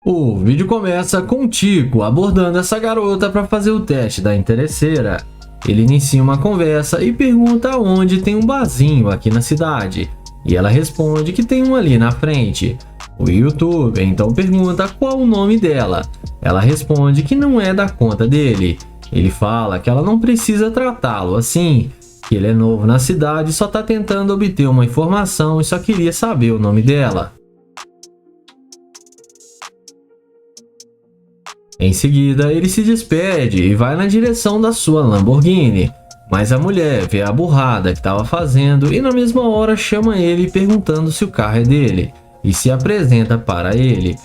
O vídeo começa com o Tico abordando essa garota para fazer o teste da interesseira. Ele inicia uma conversa e pergunta onde tem um barzinho aqui na cidade, e ela responde que tem um ali na frente. O youtuber então pergunta qual o nome dela. Ela responde que não é da conta dele. Ele fala que ela não precisa tratá-lo assim, que ele é novo na cidade e só está tentando obter uma informação e só queria saber o nome dela. Em seguida, ele se despede e vai na direção da sua Lamborghini, mas a mulher vê a burrada que estava fazendo e na mesma hora chama ele perguntando se o carro é dele e se apresenta para ele.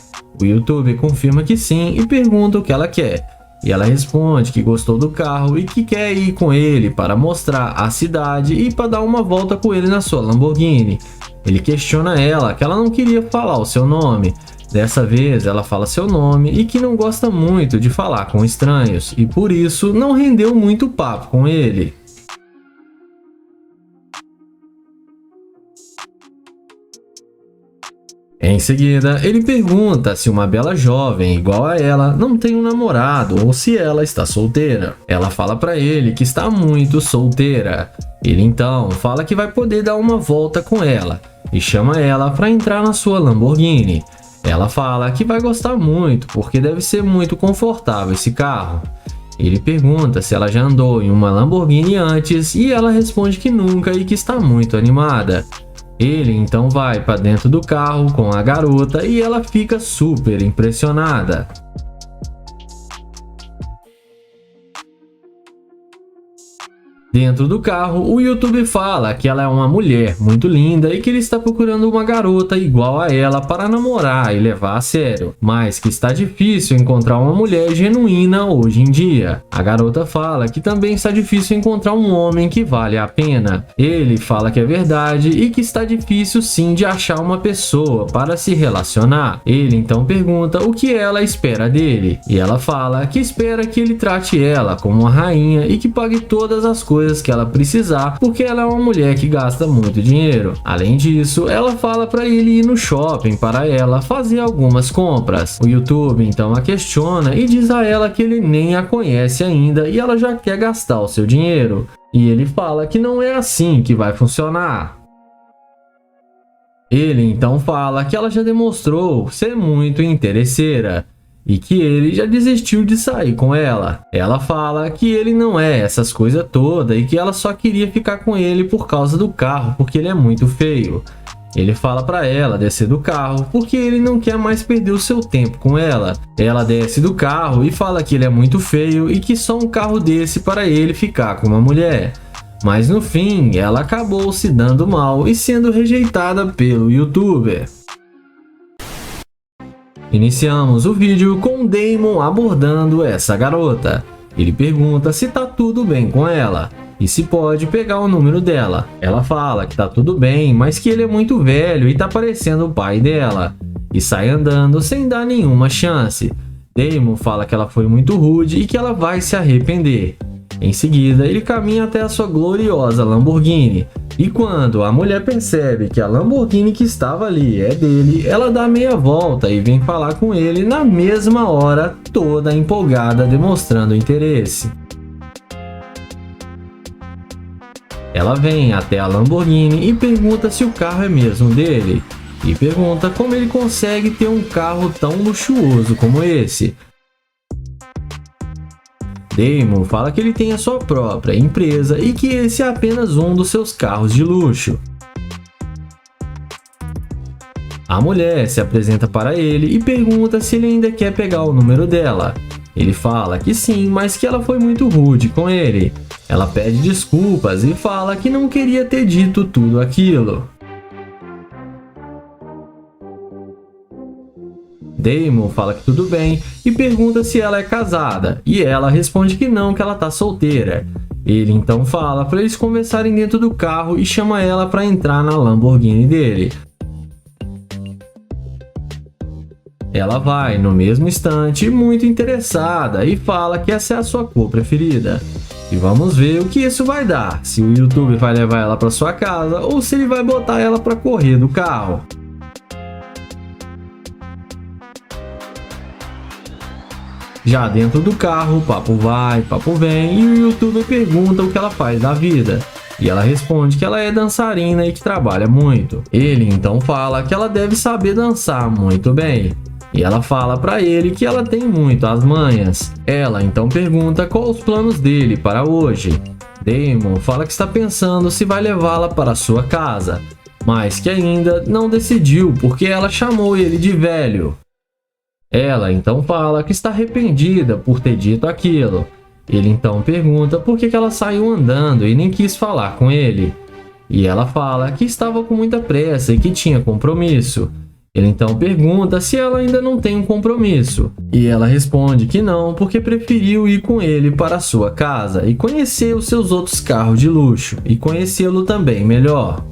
O youtuber confirma que sim e pergunta o que ela quer, e ela responde que gostou do carro e que quer ir com ele para mostrar a cidade e para dar uma volta com ele na sua Lamborghini. Ele questiona ela que ela não queria falar o seu nome. Dessa vez ela fala seu nome e que não gosta muito de falar com estranhos e por isso não rendeu muito papo com ele. Em seguida, ele pergunta se uma bela jovem igual a ela não tem um namorado ou se ela está solteira. Ela fala para ele que está muito solteira. Ele então fala que vai poder dar uma volta com ela e chama ela para entrar na sua Lamborghini. Ela fala que vai gostar muito porque deve ser muito confortável esse carro. Ele pergunta se ela já andou em uma Lamborghini antes e ela responde que nunca e que está muito animada. Ele então vai para dentro do carro com a garota e ela fica super impressionada. Dentro do carro, o youtuber fala que ela é uma mulher muito linda e que ele está procurando uma garota igual a ela para namorar e levar a sério, mas que está difícil encontrar uma mulher genuína hoje em dia. A garota fala que também está difícil encontrar um homem que vale a pena. Ele fala que é verdade e que está difícil sim de achar uma pessoa para se relacionar. Ele então pergunta o que ela espera dele, e ela fala que espera que ele trate ela como uma rainha e que pague todas as coisas que ela precisar, porque ela é uma mulher que gasta muito dinheiro. Além disso, ela fala para ele ir no shopping para ela fazer algumas compras. O YouTube então a questiona e diz a ela que ele nem a conhece ainda e ela já quer gastar o seu dinheiro. E ele fala que não é assim que vai funcionar. Ele então fala que ela já demonstrou ser muito interesseira e que ele já desistiu de sair com ela. Ela fala que ele não é essas coisas todas e que ela só queria ficar com ele por causa do carro, porque ele é muito feio. Ele fala para ela descer do carro porque ele não quer mais perder o seu tempo com ela. Ela desce do carro e fala que ele é muito feio e que só um carro desse para ele ficar com uma mulher. Mas no fim, ela acabou se dando mal e sendo rejeitada pelo youtuber. Iniciamos o vídeo com Damon abordando essa garota. Ele pergunta se tá tudo bem com ela e se pode pegar o número dela. Ela fala que tá tudo bem, mas que ele é muito velho e tá parecendo o pai dela, e sai andando sem dar nenhuma chance. Damon fala que ela foi muito rude e que ela vai se arrepender. Em seguida, ele caminha até a sua gloriosa Lamborghini. E quando a mulher percebe que a Lamborghini que estava ali é dele, ela dá meia volta e vem falar com ele na mesma hora, toda empolgada, demonstrando interesse. Ela vem até a Lamborghini e pergunta se o carro é mesmo dele. E pergunta como ele consegue ter um carro tão luxuoso como esse. Damon fala que ele tem a sua própria empresa e que esse é apenas um dos seus carros de luxo. A mulher se apresenta para ele e pergunta se ele ainda quer pegar o número dela. Ele fala que sim, mas que ela foi muito rude com ele. Ela pede desculpas e fala que não queria ter dito tudo aquilo. Damon fala que tudo bem e pergunta se ela é casada, e ela responde que não, que ela tá solteira. Ele então fala para eles conversarem dentro do carro e chama ela para entrar na Lamborghini dele. Ela vai no mesmo instante, muito interessada, e fala que essa é a sua cor preferida. E vamos ver o que isso vai dar, se o YouTube vai levar ela para sua casa ou se ele vai botar ela para correr do carro. Já dentro do carro, papo vai, papo vem e o youtuber pergunta o que ela faz da vida. E ela responde que ela é dançarina e que trabalha muito. Ele então fala que ela deve saber dançar muito bem. E ela fala para ele que ela tem muito as manhas. Ela então pergunta qual os planos dele para hoje. Damon fala que está pensando se vai levá-la para sua casa, mas que ainda não decidiu porque ela chamou ele de velho. Ela então fala que está arrependida por ter dito aquilo. Ele então pergunta por que ela saiu andando e nem quis falar com ele. E ela fala que estava com muita pressa e que tinha compromisso. Ele então pergunta se ela ainda não tem um compromisso. E ela responde que não, porque preferiu ir com ele para sua casa e conhecer os seus outros carros de luxo e conhecê-lo também melhor.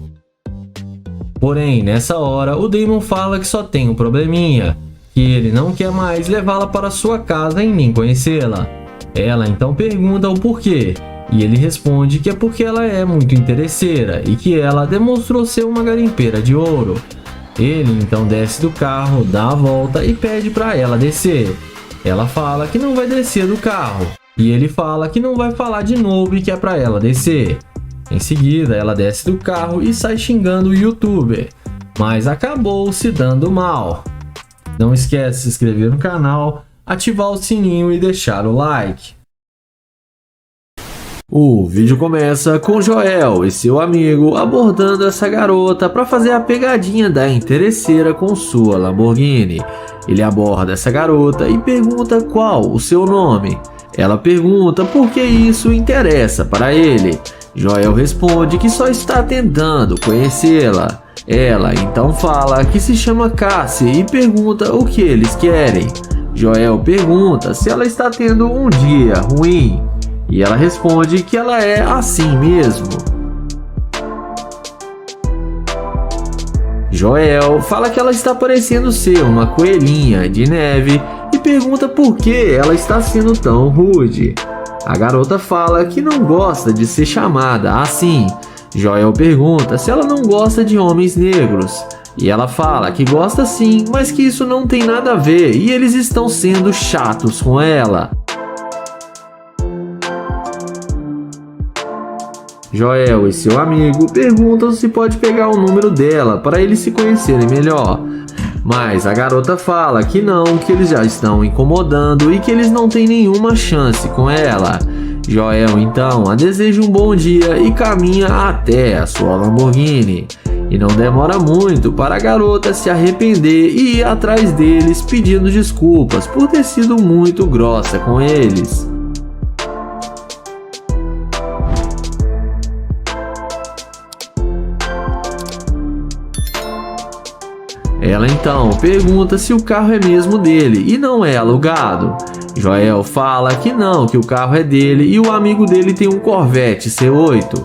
Porém, nessa hora, o Damon fala que só tem um probleminha, que ele não quer mais levá-la para sua casa e nem conhecê-la. Ela então pergunta o porquê, e ele responde que é porque ela é muito interesseira e que ela demonstrou ser uma garimpeira de ouro. Ele então desce do carro, dá a volta e pede para ela descer. Ela fala que não vai descer do carro, e ele fala que não vai falar de novo e que é para ela descer. Em seguida, ela desce do carro e sai xingando o youtuber, mas acabou se dando mal. Não esquece de se inscrever no canal, ativar o sininho e deixar o like. O vídeo começa com Joel e seu amigo abordando essa garota para fazer a pegadinha da interesseira com sua Lamborghini. Ele aborda essa garota e pergunta qual o seu nome. Ela pergunta por que isso interessa para ele. Joel responde que só está tentando conhecê-la. Ela então fala que se chama Cassie e pergunta o que eles querem. Joel pergunta se ela está tendo um dia ruim. E ela responde que ela é assim mesmo. Joel fala que ela está parecendo ser uma coelhinha de neve e pergunta por que ela está sendo tão rude. A garota fala que não gosta de ser chamada assim. Joel pergunta se ela não gosta de homens negros. E ela fala que gosta sim, mas que isso não tem nada a ver e eles estão sendo chatos com ela. Joel e seu amigo perguntam se pode pegar o número dela para eles se conhecerem melhor. Mas a garota fala que não, que eles já estão incomodando e que eles não têm nenhuma chance com ela. Joel então a deseja um bom dia e caminha até a sua Lamborghini. E não demora muito para a garota se arrepender e ir atrás deles pedindo desculpas por ter sido muito grossa com eles. Ela então pergunta se o carro é mesmo dele e não é alugado. Joel fala que não, que o carro é dele e o amigo dele tem um Corvette C8.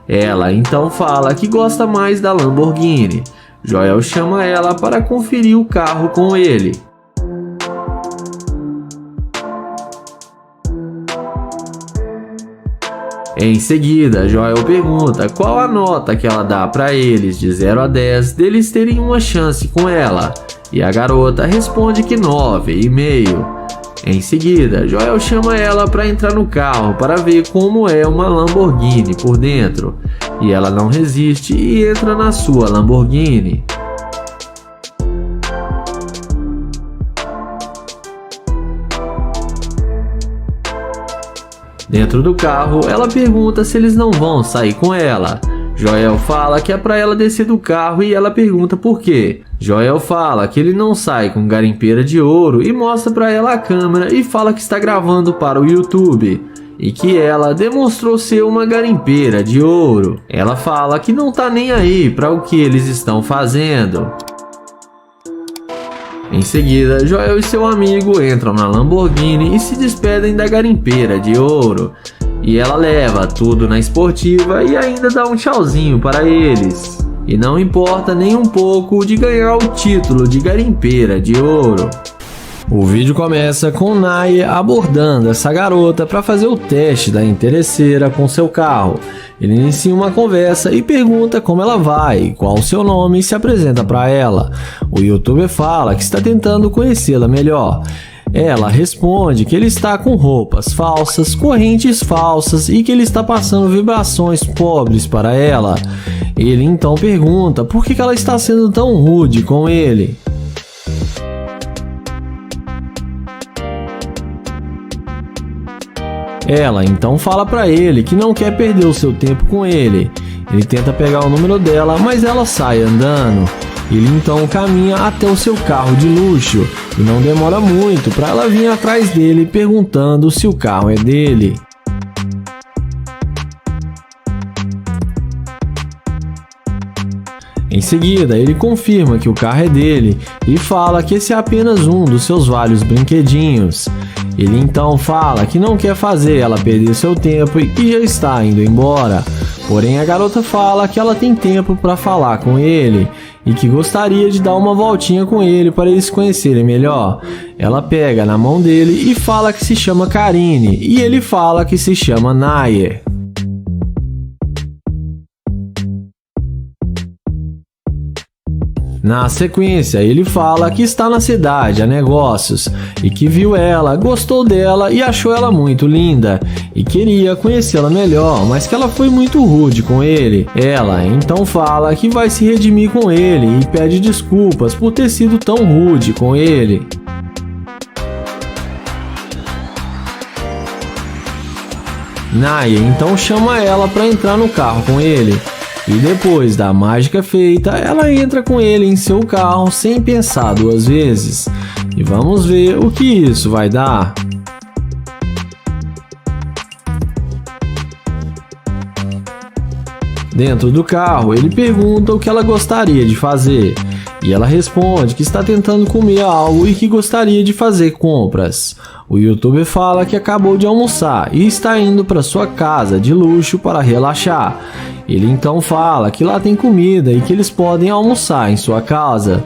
Ela então fala que gosta mais da Lamborghini. Joel chama ela para conferir o carro com ele. Em seguida, Joel pergunta qual a nota que ela dá para eles de 0 a 10 deles terem uma chance com ela. E a garota responde que 9,5. Em seguida, Joel chama ela para entrar no carro para ver como é uma Lamborghini por dentro. E ela não resiste e entra na sua Lamborghini. Dentro do carro, ela pergunta se eles não vão sair com ela. Joel fala que é para ela descer do carro e ela pergunta por quê. Joel fala que ele não sai com garimpeira de ouro e mostra para ela a câmera e fala que está gravando para o YouTube. E que ela demonstrou ser uma garimpeira de ouro. Ela fala que não tá nem aí para o que eles estão fazendo. Em seguida, Joel e seu amigo entram na Lamborghini e se despedem da garimpeira de ouro. E ela leva tudo na esportiva e ainda dá um tchauzinho para eles. E não importa nem um pouco de ganhar o título de garimpeira de ouro. O vídeo começa com Naye abordando essa garota para fazer o teste da interesseira com seu carro. Ele inicia uma conversa e pergunta como ela vai, qual o seu nome e se apresenta para ela. O youtuber fala que está tentando conhecê-la melhor. Ela responde que ele está com roupas falsas, correntes falsas e que ele está passando vibrações pobres para ela. Ele então pergunta por que ela está sendo tão rude com ele. Ela então fala para ele que não quer perder o seu tempo com ele. Ele tenta pegar o número dela, mas ela sai andando. Ele então caminha até o seu carro de luxo e não demora muito para ela vir atrás dele perguntando se o carro é dele. Em seguida, ele confirma que o carro é dele e fala que esse é apenas um dos seus vários brinquedinhos. Ele então fala que não quer fazer ela perder seu tempo e que já está indo embora. Porém, a garota fala que ela tem tempo para falar com ele e que gostaria de dar uma voltinha com ele para eles se conhecerem melhor. Ela pega na mão dele e fala que se chama Karine e ele fala que se chama Nayer. Na sequência, ele fala que está na cidade a negócios e que viu ela, gostou dela e achou ela muito linda e queria conhecê-la melhor, mas que ela foi muito rude com ele. Ela então fala que vai se redimir com ele e pede desculpas por ter sido tão rude com ele. Nayer então chama ela para entrar no carro com ele. E depois da mágica feita, ela entra com ele em seu carro sem pensar duas vezes. E vamos ver o que isso vai dar. Dentro do carro, ele pergunta o que ela gostaria de fazer. E ela responde que está tentando comer algo e que gostaria de fazer compras. O youtuber fala que acabou de almoçar e está indo para sua casa de luxo para relaxar. Ele então fala que lá tem comida e que eles podem almoçar em sua casa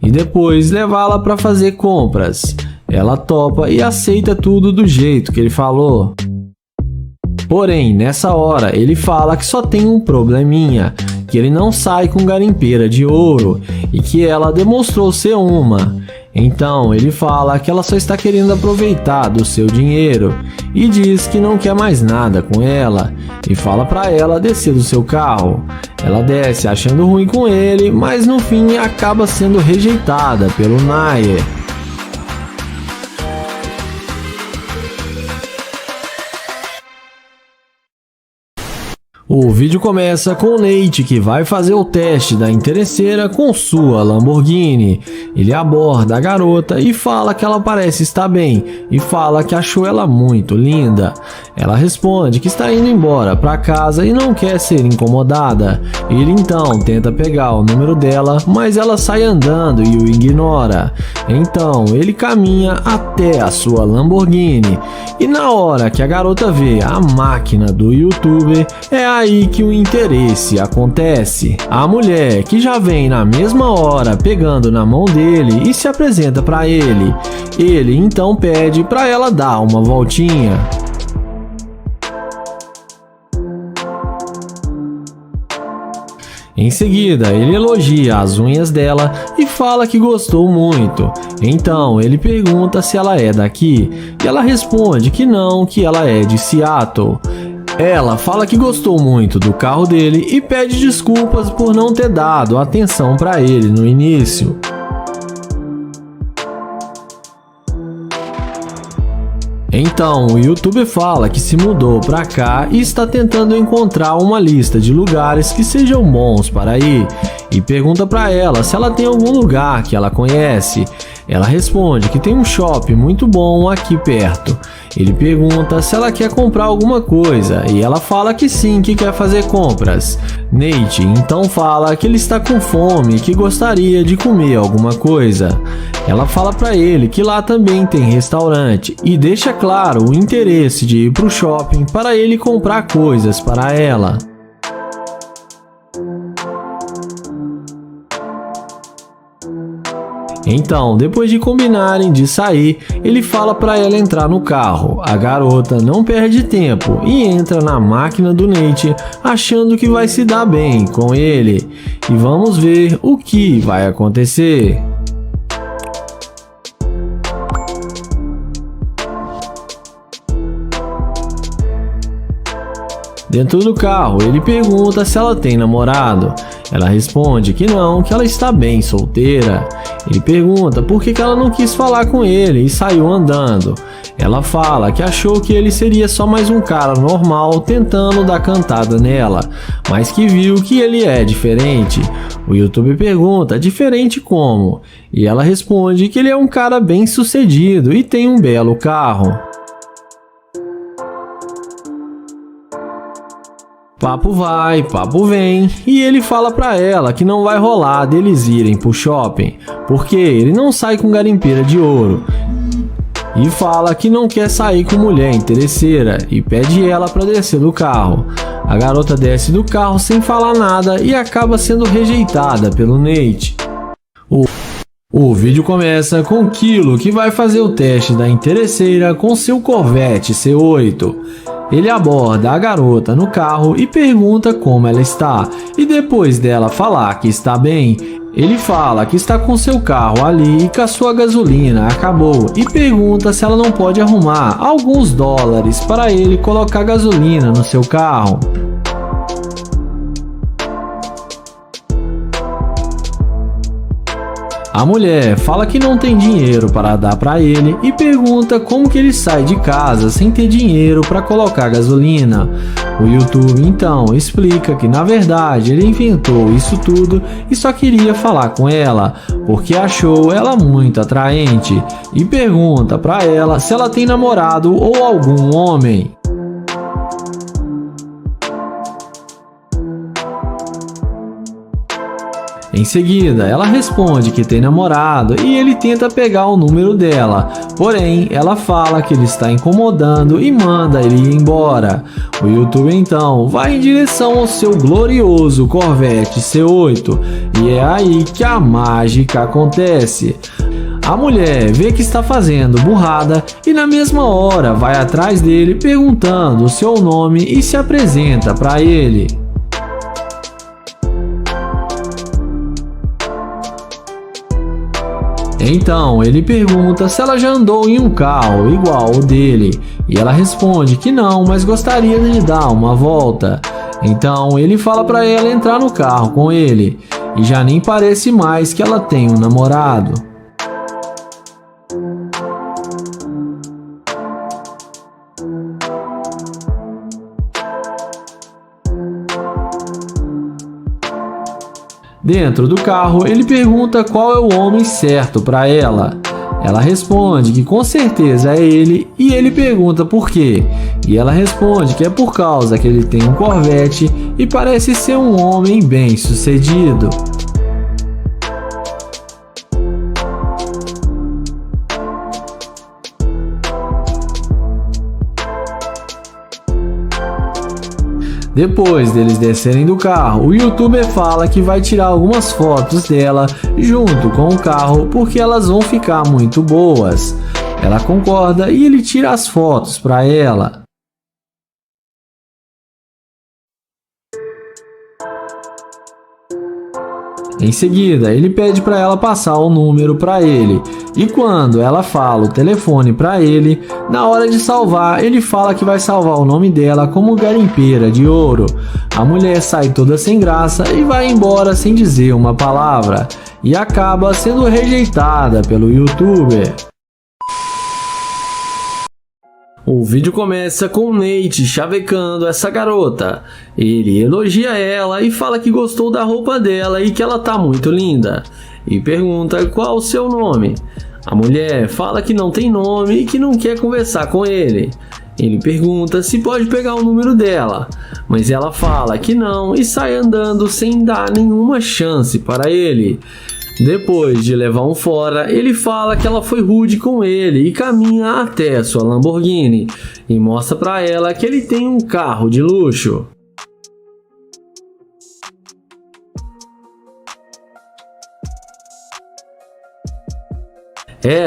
e depois levá-la para fazer compras. Ela topa e aceita tudo do jeito que ele falou. Porém, nessa hora, ele fala que só tem um probleminha, que ele não sai com garimpeira de ouro e que ela demonstrou ser uma. Então, ele fala que ela só está querendo aproveitar do seu dinheiro e diz que não quer mais nada com ela e fala para ela descer do seu carro. Ela desce achando ruim com ele, mas no fim acaba sendo rejeitada pelo Nayer. O vídeo começa com o Nate, que vai fazer o teste da interesseira com sua Lamborghini. Ele aborda a garota e fala que ela parece estar bem e fala que achou ela muito linda. Ela responde que está indo embora para casa e não quer ser incomodada. Ele então tenta pegar o número dela, mas ela sai andando e o ignora. Então ele caminha até a sua Lamborghini e na hora que a garota vê a máquina do youtuber, é aí que o interesse acontece. A mulher, que já vem na mesma hora pegando na mão dele e se apresenta para ele. Ele então pede para ela dar uma voltinha. Em seguida, ele elogia as unhas dela e fala que gostou muito. Então, ele pergunta se ela é daqui e ela responde que não, que ela é de Seattle. Ela fala que gostou muito do carro dele e pede desculpas por não ter dado atenção para ele no início. Então, o youtuber fala que se mudou para cá e está tentando encontrar uma lista de lugares que sejam bons para ir e pergunta para ela se ela tem algum lugar que ela conhece. Ela responde que tem um shopping muito bom aqui perto. Ele pergunta se ela quer comprar alguma coisa e ela fala que sim, que quer fazer compras. Nate então fala que ele está com fome e que gostaria de comer alguma coisa. Ela fala para ele que lá também tem restaurante e deixa claro o interesse de ir para o shopping para ele comprar coisas para ela. Então, depois de combinarem de sair, ele fala para ela entrar no carro. A garota não perde tempo e entra na máquina do Nate, achando que vai se dar bem com ele. E vamos ver o que vai acontecer. Dentro do carro, ele pergunta se ela tem namorado. Ela responde que não, que ela está bem solteira. Ele pergunta por que ela não quis falar com ele e saiu andando. Ela fala que achou que ele seria só mais um cara normal tentando dar cantada nela, mas que viu que ele é diferente. O YouTube pergunta diferente como? E ela responde que ele é um cara bem sucedido e tem um belo carro. Papo vai, papo vem, e ele fala pra ela que não vai rolar deles irem pro shopping, porque ele não sai com garimpeira de ouro. E fala que não quer sair com mulher interesseira e pede ela pra descer do carro. A garota desce do carro sem falar nada e acaba sendo rejeitada pelo Nate. O vídeo começa com Kilo, que vai fazer o teste da interesseira com seu Corvette C8. Ele aborda a garota no carro e pergunta como ela está, e depois dela falar que está bem, ele fala que está com seu carro ali e que a sua gasolina acabou e pergunta se ela não pode arrumar alguns dólares para ele colocar gasolina no seu carro. A mulher fala que não tem dinheiro para dar para ele e pergunta como que ele sai de casa sem ter dinheiro para colocar gasolina. O YouTube então explica que na verdade ele inventou isso tudo e só queria falar com ela, porque achou ela muito atraente, e pergunta para ela se ela tem namorado ou algum homem. Em seguida, ela responde que tem namorado e ele tenta pegar o número dela, porém ela fala que ele está incomodando e manda ele ir embora. O YouTube então vai em direção ao seu glorioso Corvette C8 e é aí que a mágica acontece. A mulher vê que está fazendo burrada e na mesma hora vai atrás dele perguntando o seu nome e se apresenta para ele. Então ele pergunta se ela já andou em um carro igual ao dele, e ela responde que não, mas gostaria de dar uma volta. Então ele fala para ela entrar no carro com ele, e já nem parece mais que ela tem um namorado. Dentro do carro, ele pergunta qual é o homem certo para ela. Ela responde que com certeza é ele e ele pergunta por quê. E ela responde que é por causa que ele tem um Corvette e parece ser um homem bem sucedido. Depois deles descerem do carro, o YouTuber fala que vai tirar algumas fotos dela junto com o carro porque elas vão ficar muito boas. Ela concorda e ele tira as fotos para ela. Em seguida, ele pede para ela passar o número para ele, e quando ela fala o telefone para ele, na hora de salvar, ele fala que vai salvar o nome dela como garimpeira de ouro. A mulher sai toda sem graça e vai embora sem dizer uma palavra, e acaba sendo rejeitada pelo YouTuber. O vídeo começa com o Nate chavecando essa garota. Ele elogia ela e fala que gostou da roupa dela e que ela tá muito linda. E pergunta qual o seu nome. A mulher fala que não tem nome e que não quer conversar com ele. Ele pergunta se pode pegar o número dela, mas ela fala que não e sai andando sem dar nenhuma chance para ele. Depois de levar um fora, ele fala que ela foi rude com ele e caminha até sua Lamborghini e mostra para ela que ele tem um carro de luxo.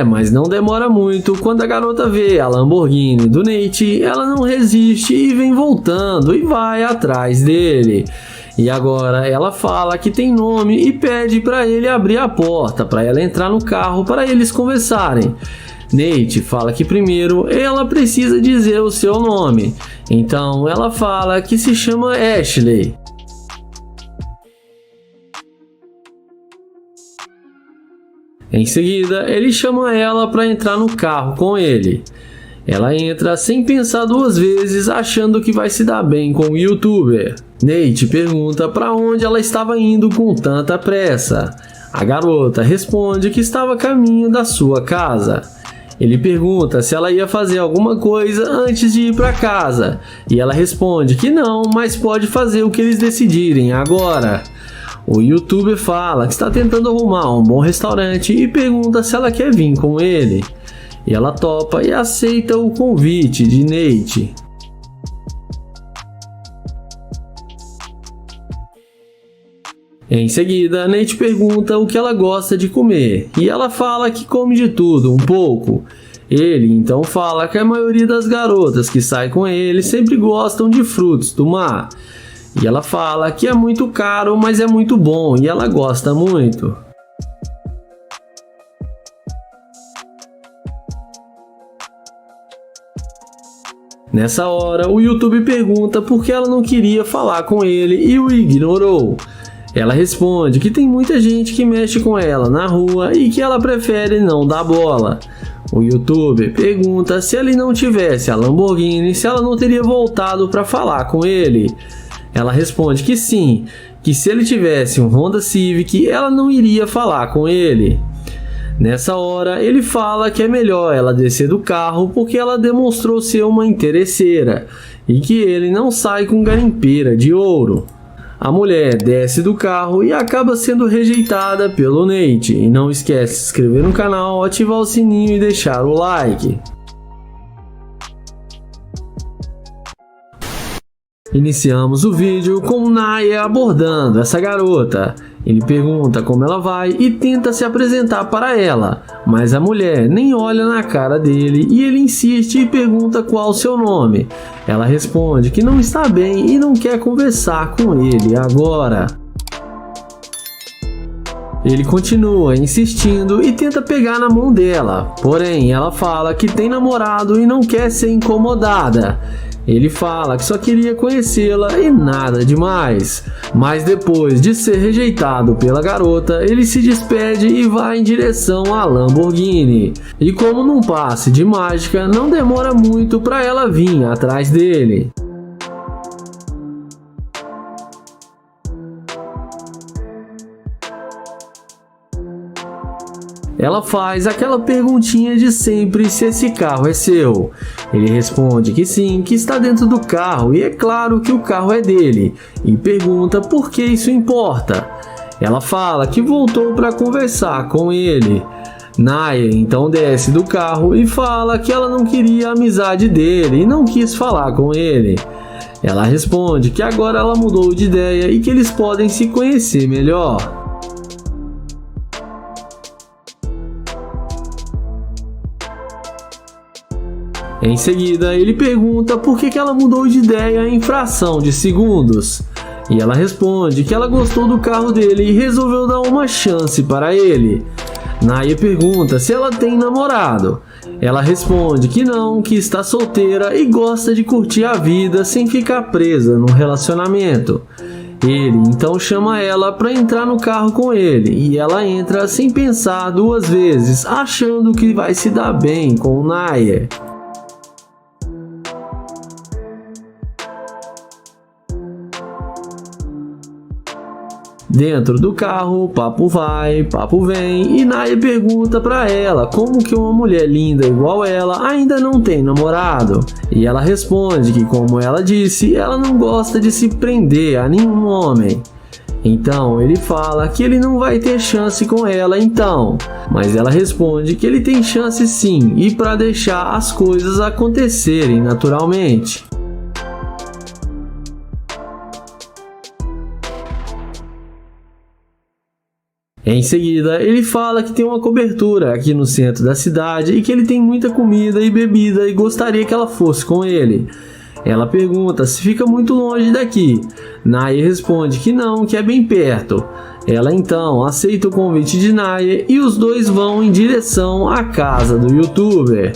Mas não demora muito. Quando a garota vê a Lamborghini do Nate, ela não resiste e vem voltando e vai atrás dele. E agora ela fala que tem nome e pede para ele abrir a porta para ela entrar no carro para eles conversarem. Nate fala que primeiro ela precisa dizer o seu nome. Então ela fala que se chama Ashley. Em seguida, ele chama ela para entrar no carro com ele. Ela entra sem pensar duas vezes, achando que vai se dar bem com o youtuber. Nate pergunta para onde ela estava indo com tanta pressa. A garota responde que estava a caminho da sua casa. Ele pergunta se ela ia fazer alguma coisa antes de ir para casa, e ela responde que não, mas pode fazer o que eles decidirem agora. O youtuber fala que está tentando arrumar um bom restaurante e pergunta se ela quer vir com ele. E ela topa e aceita o convite de Nate. Em seguida, Nate pergunta o que ela gosta de comer, e ela fala que come de tudo, um pouco. Ele então fala que a maioria das garotas que saem com ele sempre gostam de frutos do mar. E ela fala que é muito caro, mas é muito bom e ela gosta muito. Nessa hora, o YouTube pergunta por que ela não queria falar com ele e o ignorou. Ela responde que tem muita gente que mexe com ela na rua e que ela prefere não dar bola. O YouTuber pergunta se ele não tivesse a Lamborghini, se ela não teria voltado para falar com ele. Ela responde que sim, que se ele tivesse um Honda Civic, ela não iria falar com ele. Nessa hora, ele fala que é melhor ela descer do carro porque ela demonstrou ser uma interesseira e que ele não sai com garimpeira de ouro. A mulher desce do carro e acaba sendo rejeitada pelo Nate. E não esquece de se inscrever no canal, ativar o sininho e deixar o like. Iniciamos o vídeo com Naya abordando essa garota. Ele pergunta como ela vai e tenta se apresentar para ela, mas a mulher nem olha na cara dele e ele insiste e pergunta qual o seu nome. Ela responde que não está bem e não quer conversar com ele agora. Ele continua insistindo e tenta pegar na mão dela, porém ela fala que tem namorado e não quer ser incomodada. Ele fala que só queria conhecê-la e nada demais. Mas depois de ser rejeitado pela garota, ele se despede e vai em direção à Lamborghini. E como num passe de mágica, não demora muito para ela vir atrás dele. Ela faz aquela perguntinha de sempre se esse carro é seu. Ele responde que sim, que está dentro do carro e é claro que o carro é dele. E pergunta por que isso importa. Ela fala que voltou para conversar com ele. Naya então desce do carro e fala que ela não queria a amizade dele e não quis falar com ele. Ela responde que agora ela mudou de ideia e que eles podem se conhecer melhor. Em seguida, ele pergunta por que ela mudou de ideia em fração de segundos. E ela responde que ela gostou do carro dele e resolveu dar uma chance para ele. Naya pergunta se ela tem namorado. Ela responde que não, que está solteira e gosta de curtir a vida sem ficar presa num relacionamento. Ele então chama ela para entrar no carro com ele e ela entra sem pensar duas vezes, achando que vai se dar bem com o Naya. Dentro do carro, papo vai, papo vem e Naya pergunta pra ela como que uma mulher linda igual ela ainda não tem namorado. E ela responde que, como ela disse, ela não gosta de se prender a nenhum homem. Então ele fala que ele não vai ter chance com ela então, mas ela responde que ele tem chance sim e para deixar as coisas acontecerem naturalmente. Em seguida, ele fala que tem uma cobertura aqui no centro da cidade e que ele tem muita comida e bebida e gostaria que ela fosse com ele. Ela pergunta se fica muito longe daqui. Naya responde que não, que é bem perto. Ela então aceita o convite de Naya e os dois vão em direção à casa do youtuber.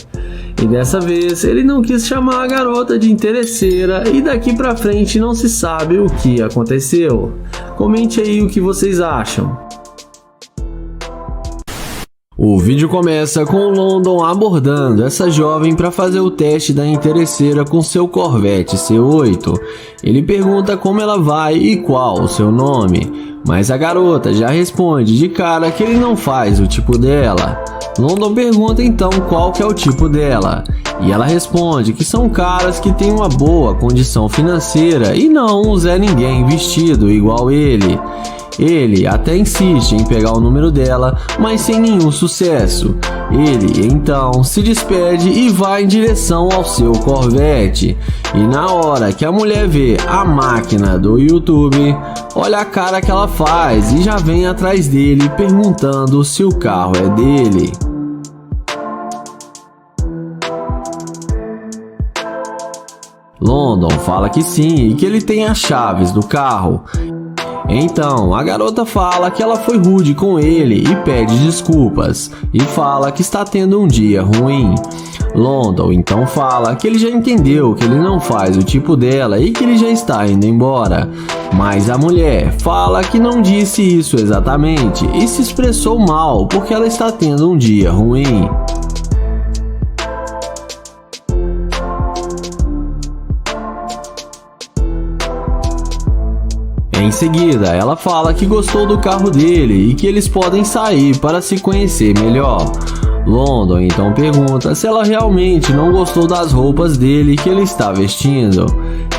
E dessa vez ele não quis chamar a garota de interesseira e daqui pra frente não se sabe o que aconteceu. Comente aí o que vocês acham. O vídeo começa com o London abordando essa jovem para fazer o teste da interesseira com seu Corvette C8. Ele pergunta como ela vai e qual o seu nome, mas a garota já responde de cara que ele não faz o tipo dela. London pergunta então qual que é o tipo dela, e ela responde que são caras que têm uma boa condição financeira e não um Zé Ninguém vestido igual ele. Ele até insiste em pegar o número dela, mas sem nenhum sucesso. Ele então se despede e vai em direção ao seu Corvette. E na hora que a mulher vê a máquina do YouTube, olha a cara que ela faz e já vem atrás dele perguntando se o carro é dele. London fala que sim e que ele tem as chaves do carro. Então, a garota fala que ela foi rude com ele e pede desculpas, e fala que está tendo um dia ruim. London então fala que ele já entendeu que ele não faz o tipo dela e que ele já está indo embora. Mas a mulher fala que não disse isso exatamente e se expressou mal porque ela está tendo um dia ruim. Em seguida, ela fala que gostou do carro dele e que eles podem sair para se conhecer melhor. London então pergunta se ela realmente não gostou das roupas dele que ele está vestindo.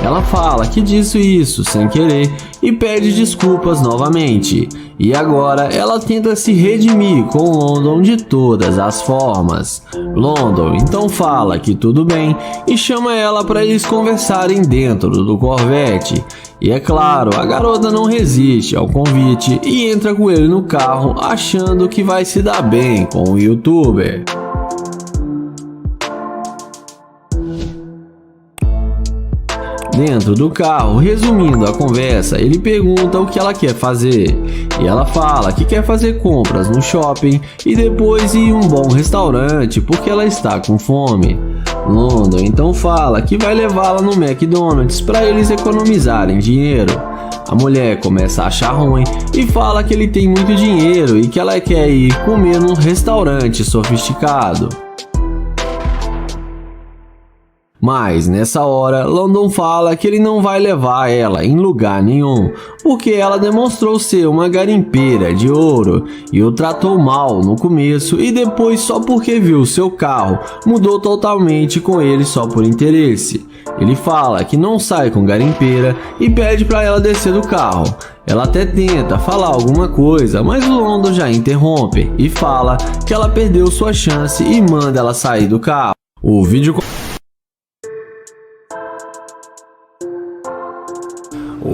Ela fala que disse isso sem querer e pede desculpas novamente. E agora ela tenta se redimir com London de todas as formas. London então fala que tudo bem e chama ela para eles conversarem dentro do Corvette. E é claro, a garota não resiste ao convite e entra com ele no carro achando que vai se dar bem com o youtuber. Dentro do carro, resumindo a conversa, ele pergunta o que ela quer fazer. E ela fala que quer fazer compras no shopping e depois ir em um bom restaurante porque ela está com fome. London então fala que vai levá-la no McDonald's para eles economizarem dinheiro. A mulher começa a achar ruim e fala que ele tem muito dinheiro e que ela quer ir comer num restaurante sofisticado. Mas nessa hora, London fala que ele não vai levar ela em lugar nenhum, porque ela demonstrou ser uma garimpeira de ouro e o tratou mal no começo e depois só porque viu seu carro, mudou totalmente com ele só por interesse. Ele fala que não sai com garimpeira e pede para ela descer do carro. Ela até tenta falar alguma coisa, mas o London já interrompe e fala que ela perdeu sua chance e manda ela sair do carro. O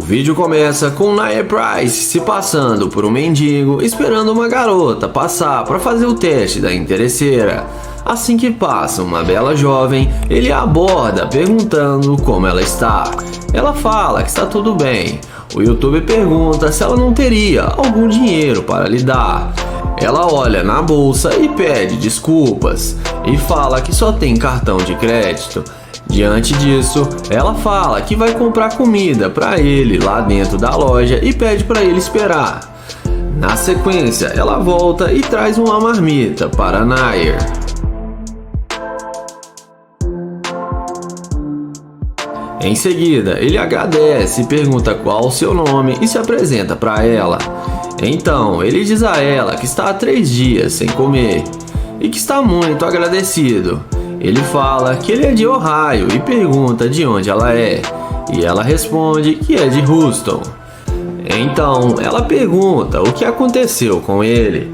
vídeo começa com Nia Price se passando por um mendigo esperando uma garota passar para fazer o teste da interesseira. Assim que passa uma bela jovem, ele a aborda perguntando como ela está. Ela fala que está tudo bem. O youtuber pergunta se ela não teria algum dinheiro para lhe dar. Ela olha na bolsa e pede desculpas e fala que só tem cartão de crédito. Diante disso, ela fala que vai comprar comida para ele lá dentro da loja e pede para ele esperar. Na sequência, ela volta e traz uma marmita para Nair. Em seguida, ele agradece, pergunta qual o seu nome e se apresenta para ela. Então, ele diz a ela que está há 3 dias sem comer e que está muito agradecido. Ele fala que ele é de Ohio e pergunta de onde ela é, e ela responde que é de Houston. Então ela pergunta o que aconteceu com ele.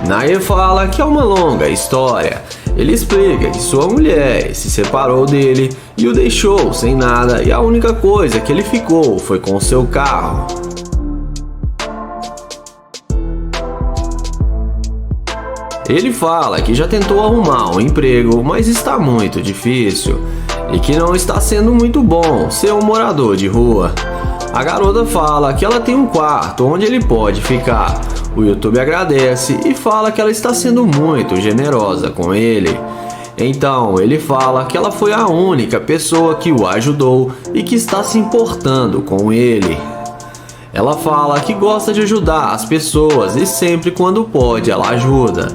Nair fala que é uma longa história. Ele explica que sua mulher se separou dele e o deixou sem nada e a única coisa que ele ficou foi com seu carro. Ele fala que já tentou arrumar um emprego, mas está muito difícil e que não está sendo muito bom ser um morador de rua. A garota fala que ela tem um quarto onde ele pode ficar. O YouTube agradece e fala que ela está sendo muito generosa com ele. Então ele fala que ela foi a única pessoa que o ajudou e que está se importando com ele. Ela fala que gosta de ajudar as pessoas e sempre quando pode ela ajuda.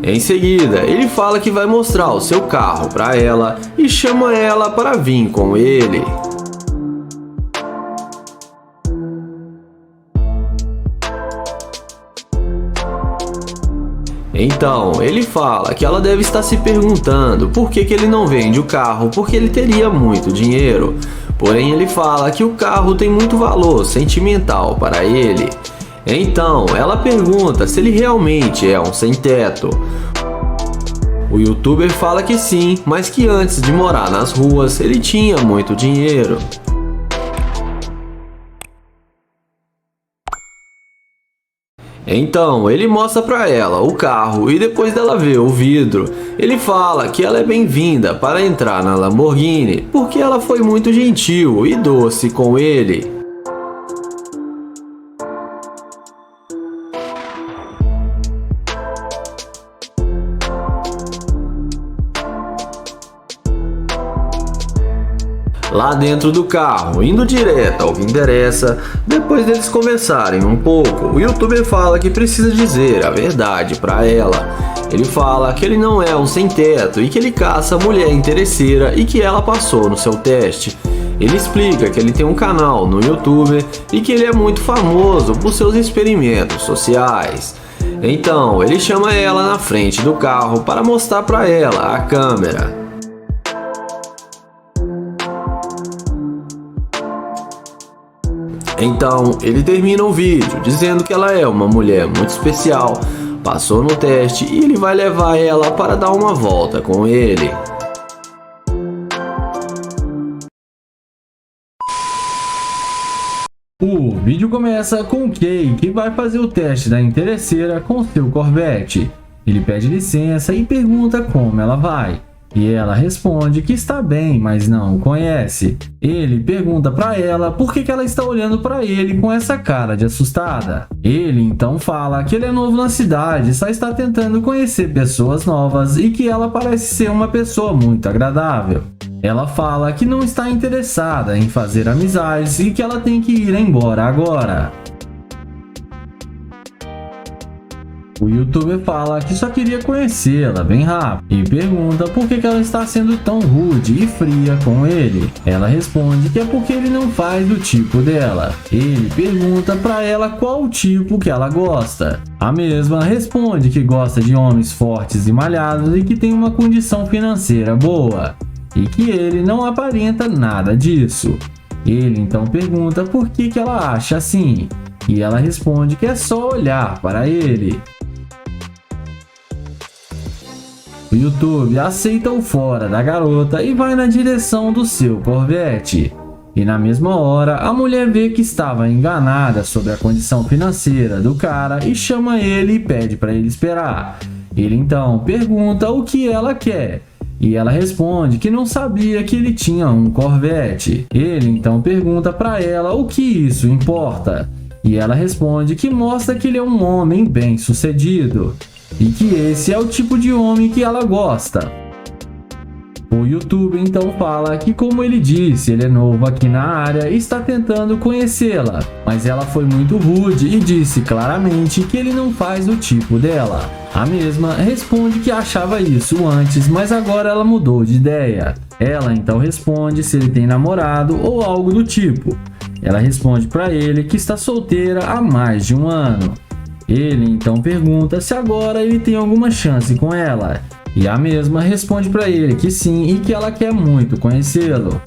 Em seguida, ele fala que vai mostrar o seu carro para ela e chama ela para vir com ele. Então, ele fala que ela deve estar se perguntando por que ele não vende o carro, porque ele teria muito dinheiro. Porém, ele fala que o carro tem muito valor sentimental para ele. Então, ela pergunta se ele realmente é um sem-teto. O youtuber fala que sim, mas que antes de morar nas ruas, ele tinha muito dinheiro. Então, ele mostra para ela o carro e depois dela ver o vidro, ele fala que ela é bem-vinda para entrar na Lamborghini, porque ela foi muito gentil e doce com ele. Lá dentro do carro, indo direto ao que interessa, depois deles conversarem um pouco, o youtuber fala que precisa dizer a verdade para ela. Ele fala que ele não é um sem-teto e que ele caça mulher interesseira e que ela passou no seu teste. Ele explica que ele tem um canal no YouTube e que ele é muito famoso por seus experimentos sociais. Então, ele chama ela na frente do carro para mostrar para ela a câmera. Então, ele termina o vídeo dizendo que ela é uma mulher muito especial, passou no teste e ele vai levar ela para dar uma volta com ele. O vídeo começa com o Kay, que vai fazer o teste da interesseira com seu Corvette. Ele pede licença e pergunta como ela vai. E ela responde que está bem, mas não o conhece. Ele pergunta para ela por que ela está olhando para ele com essa cara de assustada. Ele então fala que ele é novo na cidade, só está tentando conhecer pessoas novas e que ela parece ser uma pessoa muito agradável. Ela fala que não está interessada em fazer amizades e que ela tem que ir embora agora. O youtuber fala que só queria conhecê-la bem rápido e pergunta por que ela está sendo tão rude e fria com ele. Ela responde que é porque ele não faz do tipo dela. Ele pergunta para ela qual o tipo que ela gosta. A mesma responde que gosta de homens fortes e malhados e que tem uma condição financeira boa. E que ele não aparenta nada disso. Ele então pergunta por que ela acha assim. E ela responde que é só olhar para ele. O YouTube aceita o fora da garota e vai na direção do seu Corvette. E na mesma hora, a mulher vê que estava enganada sobre a condição financeira do cara e chama ele e pede para ele esperar. Ele então pergunta o que ela quer. E ela responde que não sabia que ele tinha um Corvette. Ele então pergunta para ela o que isso importa. E ela responde que mostra que ele é um homem bem-sucedido. E que esse é o tipo de homem que ela gosta. O YouTube então fala que, como ele disse, ele é novo aqui na área e está tentando conhecê-la, mas ela foi muito rude e disse claramente que ele não faz o tipo dela. A mesma responde que achava isso antes, mas agora ela mudou de ideia. Ela então responde se ele tem namorado ou algo do tipo. Ela responde para ele que está solteira há mais de um ano. Ele então pergunta se agora ele tem alguma chance com ela. E a mesma responde para ele que sim e que ela quer muito conhecê-lo.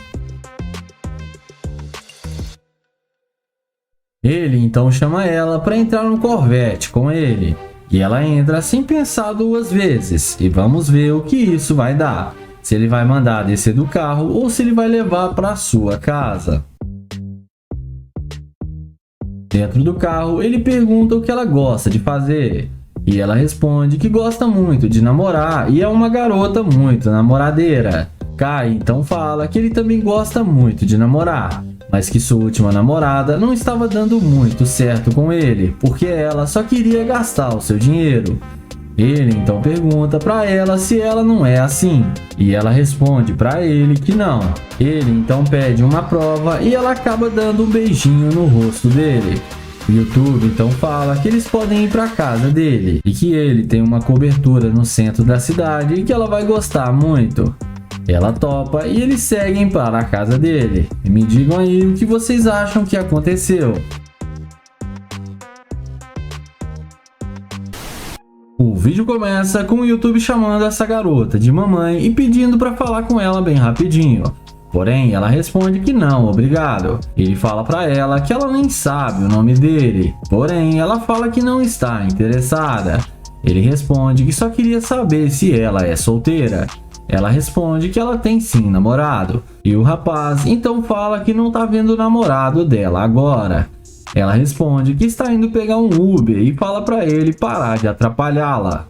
Ele então chama ela para entrar no Corvette com ele. E ela entra sem pensar duas vezes. E vamos ver o que isso vai dar. Se ele vai mandar descer do carro ou se ele vai levar para sua casa. Dentro do carro, ele pergunta o que ela gosta de fazer. E ela responde que gosta muito de namorar e é uma garota muito namoradeira. Kai então fala que ele também gosta muito de namorar, mas que sua última namorada não estava dando muito certo com ele, porque ela só queria gastar o seu dinheiro. Ele então pergunta para ela se ela não é assim, e ela responde para ele que não. Ele então pede uma prova e ela acaba dando um beijinho no rosto dele. O YouTube então fala que eles podem ir para casa dele e que ele tem uma cobertura no centro da cidade e que ela vai gostar muito. Ela topa e eles seguem para a casa dele. E me digam aí o que vocês acham que aconteceu. O vídeo começa com o YouTube chamando essa garota de mamãe e pedindo para falar com ela bem rapidinho. Porém, ela responde que não, obrigado. Ele fala para ela que ela nem sabe o nome dele. Porém, ela fala que não está interessada. Ele responde que só queria saber se ela é solteira. Ela responde que ela tem sim namorado. E o rapaz então fala que não tá vendo o namorado dela agora. Ela responde que está indo pegar um Uber e fala para ele parar de atrapalhá-la.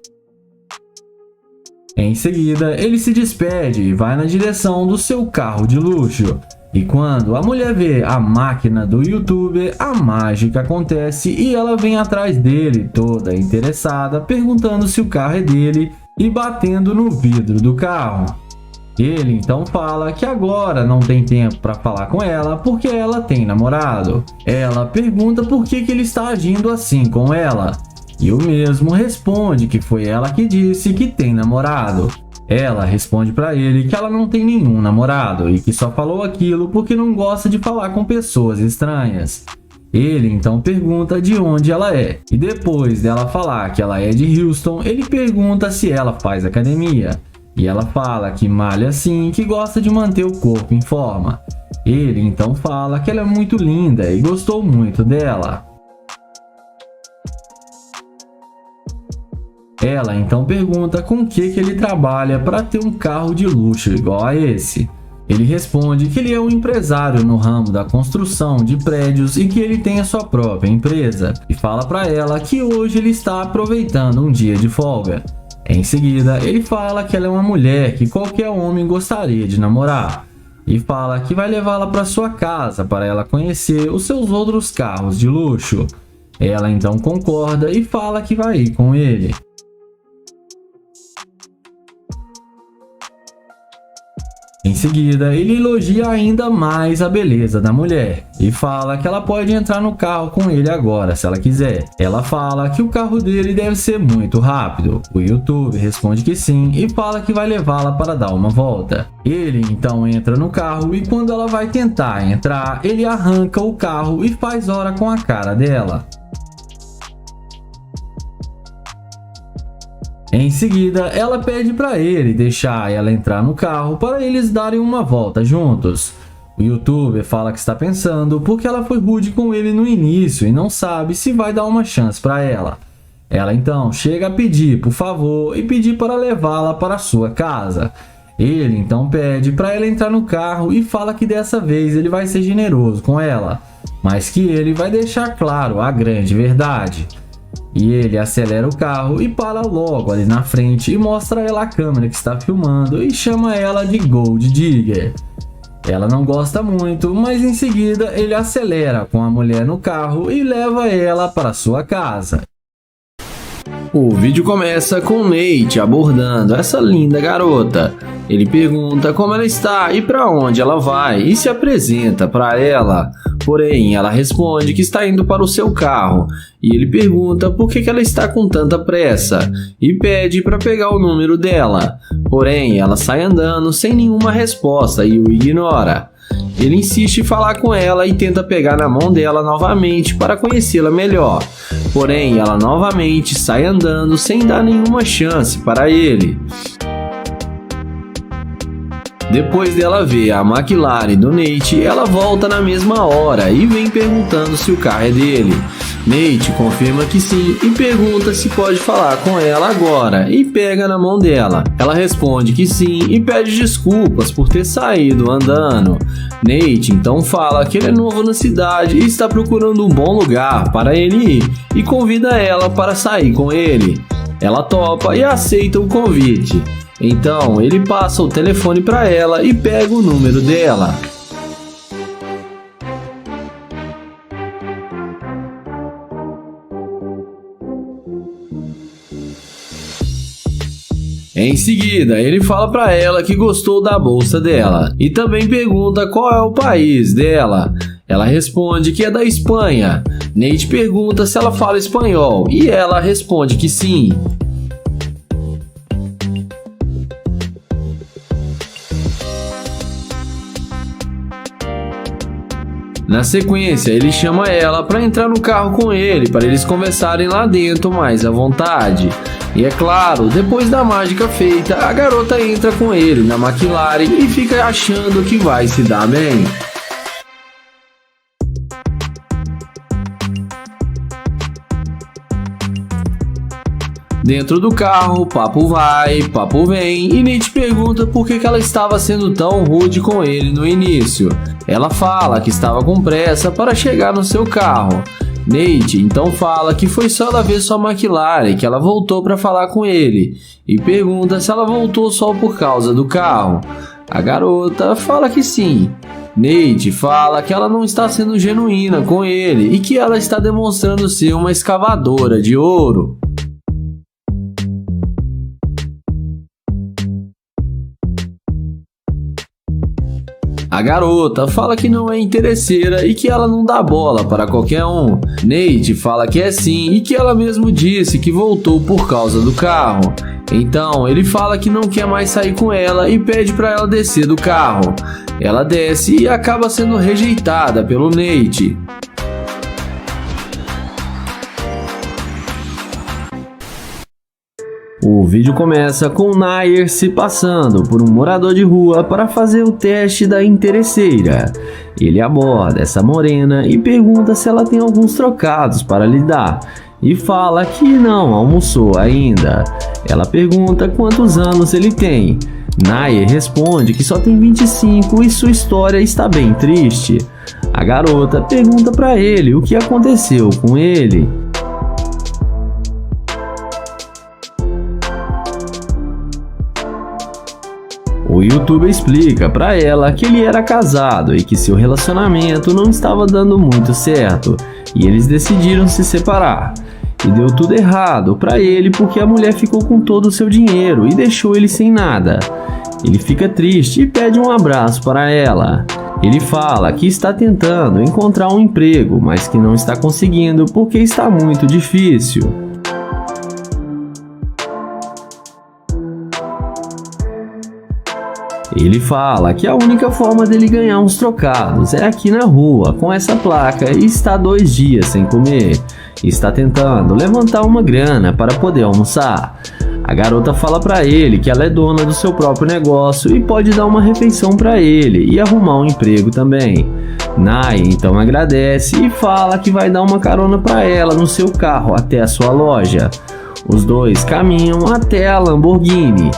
Em seguida, ele se despede e vai na direção do seu carro de luxo. E quando a mulher vê a máquina do YouTuber, a mágica acontece e ela vem atrás dele toda interessada, perguntando se o carro é dele e batendo no vidro do carro. Ele então fala que agora não tem tempo para falar com ela porque ela tem namorado. Ela pergunta por que ele está agindo assim com ela. E o mesmo responde que foi ela que disse que tem namorado. Ela responde para ele que ela não tem nenhum namorado e que só falou aquilo porque não gosta de falar com pessoas estranhas. Ele então pergunta de onde ela é. E depois dela falar que ela é de Houston, ele pergunta se ela faz academia. E ela fala que malha sim, que gosta de manter o corpo em forma. Ele então fala que ela é muito linda e gostou muito dela. Ela então pergunta com que ele trabalha para ter um carro de luxo igual a esse. Ele responde que ele é um empresário no ramo da construção de prédios e que ele tem a sua própria empresa. E fala para ela que hoje ele está aproveitando um dia de folga. Em seguida, ele fala que ela é uma mulher que qualquer homem gostaria de namorar. E fala que vai levá-la para sua casa para ela conhecer os seus outros carros de luxo. Ela então concorda e fala que vai ir com ele. Em seguida, ele elogia ainda mais a beleza da mulher e fala que ela pode entrar no carro com ele agora, se ela quiser. Ela fala que o carro dele deve ser muito rápido. O YouTube responde que sim e fala que vai levá-la para dar uma volta. Ele então entra no carro e quando ela vai tentar entrar, ele arranca o carro e faz hora com a cara dela. Em seguida, ela pede para ele deixar ela entrar no carro para eles darem uma volta juntos. O YouTuber fala que está pensando porque ela foi rude com ele no início e não sabe se vai dar uma chance para ela. Ela então chega a pedir por favor e pedir para levá-la para sua casa. Ele então pede para ela entrar no carro e fala que dessa vez ele vai ser generoso com ela, mas que ele vai deixar claro a grande verdade. E ele acelera o carro e para logo ali na frente e mostra a ela a câmera que está filmando e chama ela de Gold Digger. Ela não gosta muito, mas em seguida ele acelera com a mulher no carro e leva ela para sua casa. O vídeo começa com Nate abordando essa linda garota. Ele pergunta como ela está e para onde ela vai e se apresenta para ela. Porém, ela responde que está indo para o seu carro e ele pergunta por que ela está com tanta pressa e pede para pegar o número dela. Porém, ela sai andando sem nenhuma resposta e o ignora. Ele insiste em falar com ela e tenta pegar na mão dela novamente para conhecê-la melhor. Porém, ela novamente sai andando sem dar nenhuma chance para ele. Depois dela ver a McLaren do Nate, ela volta na mesma hora e vem perguntando se o carro é dele. Nate confirma que sim e pergunta se pode falar com ela agora e pega na mão dela. Ela responde que sim e pede desculpas por ter saído andando. Nate então fala que ele é novo na cidade e está procurando um bom lugar para ele ir e convida ela para sair com ele. Ela topa e aceita o convite. Então ele passa o telefone para ela e pega o número dela. Em seguida, ele fala pra ela que gostou da bolsa dela e também pergunta qual é o país dela. Ela responde que é da Espanha. Nate pergunta se ela fala espanhol e ela responde que sim. Na sequência, ele chama ela para entrar no carro com ele, para eles conversarem lá dentro mais à vontade. E é claro, depois da mágica feita, a garota entra com ele na McLaren e fica achando que vai se dar bem. Dentro do carro, papo vai, papo vem, e Nate pergunta por que ela estava sendo tão rude com ele no início. Ela fala que estava com pressa para chegar no seu carro. Nate então fala que foi só ela ver sua McLaren que ela voltou para falar com ele, e pergunta se ela voltou só por causa do carro. A garota fala que sim. Nate fala que ela não está sendo genuína com ele e que ela está demonstrando ser uma escavadora de ouro. A garota fala que não é interesseira e que ela não dá bola para qualquer um. Nate fala que é sim e que ela mesmo disse que voltou por causa do carro. Então ele fala que não quer mais sair com ela e pede para ela descer do carro. Ela desce e acaba sendo rejeitada pelo Nate. O vídeo começa com Nair se passando por um morador de rua para fazer o teste da interesseira. Ele aborda essa morena e pergunta se ela tem alguns trocados para lhe dar, e fala que não almoçou ainda. Ela pergunta quantos anos ele tem. Nair responde que só tem 25 e sua história está bem triste. A garota pergunta para ele o que aconteceu com ele. O youtuber explica pra ela que ele era casado e que seu relacionamento não estava dando muito certo, e eles decidiram se separar. E deu tudo errado pra ele porque a mulher ficou com todo o seu dinheiro e deixou ele sem nada. Ele fica triste e pede um abraço para ela. Ele fala que está tentando encontrar um emprego, mas que não está conseguindo porque está muito difícil. Ele fala que a única forma dele ganhar uns trocados é aqui na rua, com essa placa, e está 2 dias sem comer. Está tentando levantar uma grana para poder almoçar. A garota fala para ele que ela é dona do seu próprio negócio e pode dar uma refeição para ele e arrumar um emprego também. Nai então agradece e fala que vai dar uma carona para ela no seu carro até a sua loja. Os dois caminham até a Lamborghini.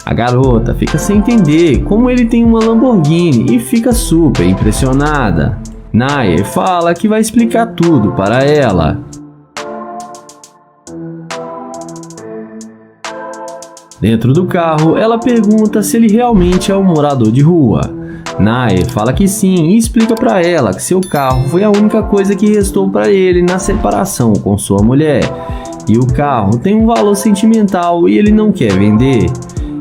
A garota fica sem entender como ele tem uma Lamborghini e fica super impressionada. Nair fala que vai explicar tudo para ela. Dentro do carro, ela pergunta se ele realmente é um morador de rua. Nair fala que sim e explica para ela que seu carro foi a única coisa que restou para ele na separação com sua mulher. E o carro tem um valor sentimental e ele não quer vender.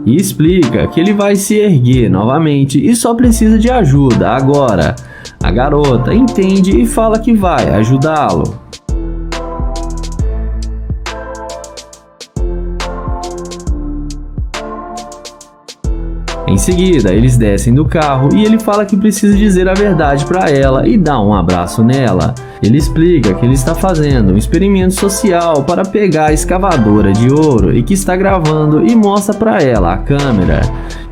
E explica que ele vai se erguer novamente e só precisa de ajuda agora. A garota entende e fala que vai ajudá-lo. Em seguida, eles descem do carro e ele fala que precisa dizer a verdade para ela e dá um abraço nela. Ele explica que ele está fazendo um experimento social para pegar a escavadora de ouro e que está gravando e mostra para ela a câmera.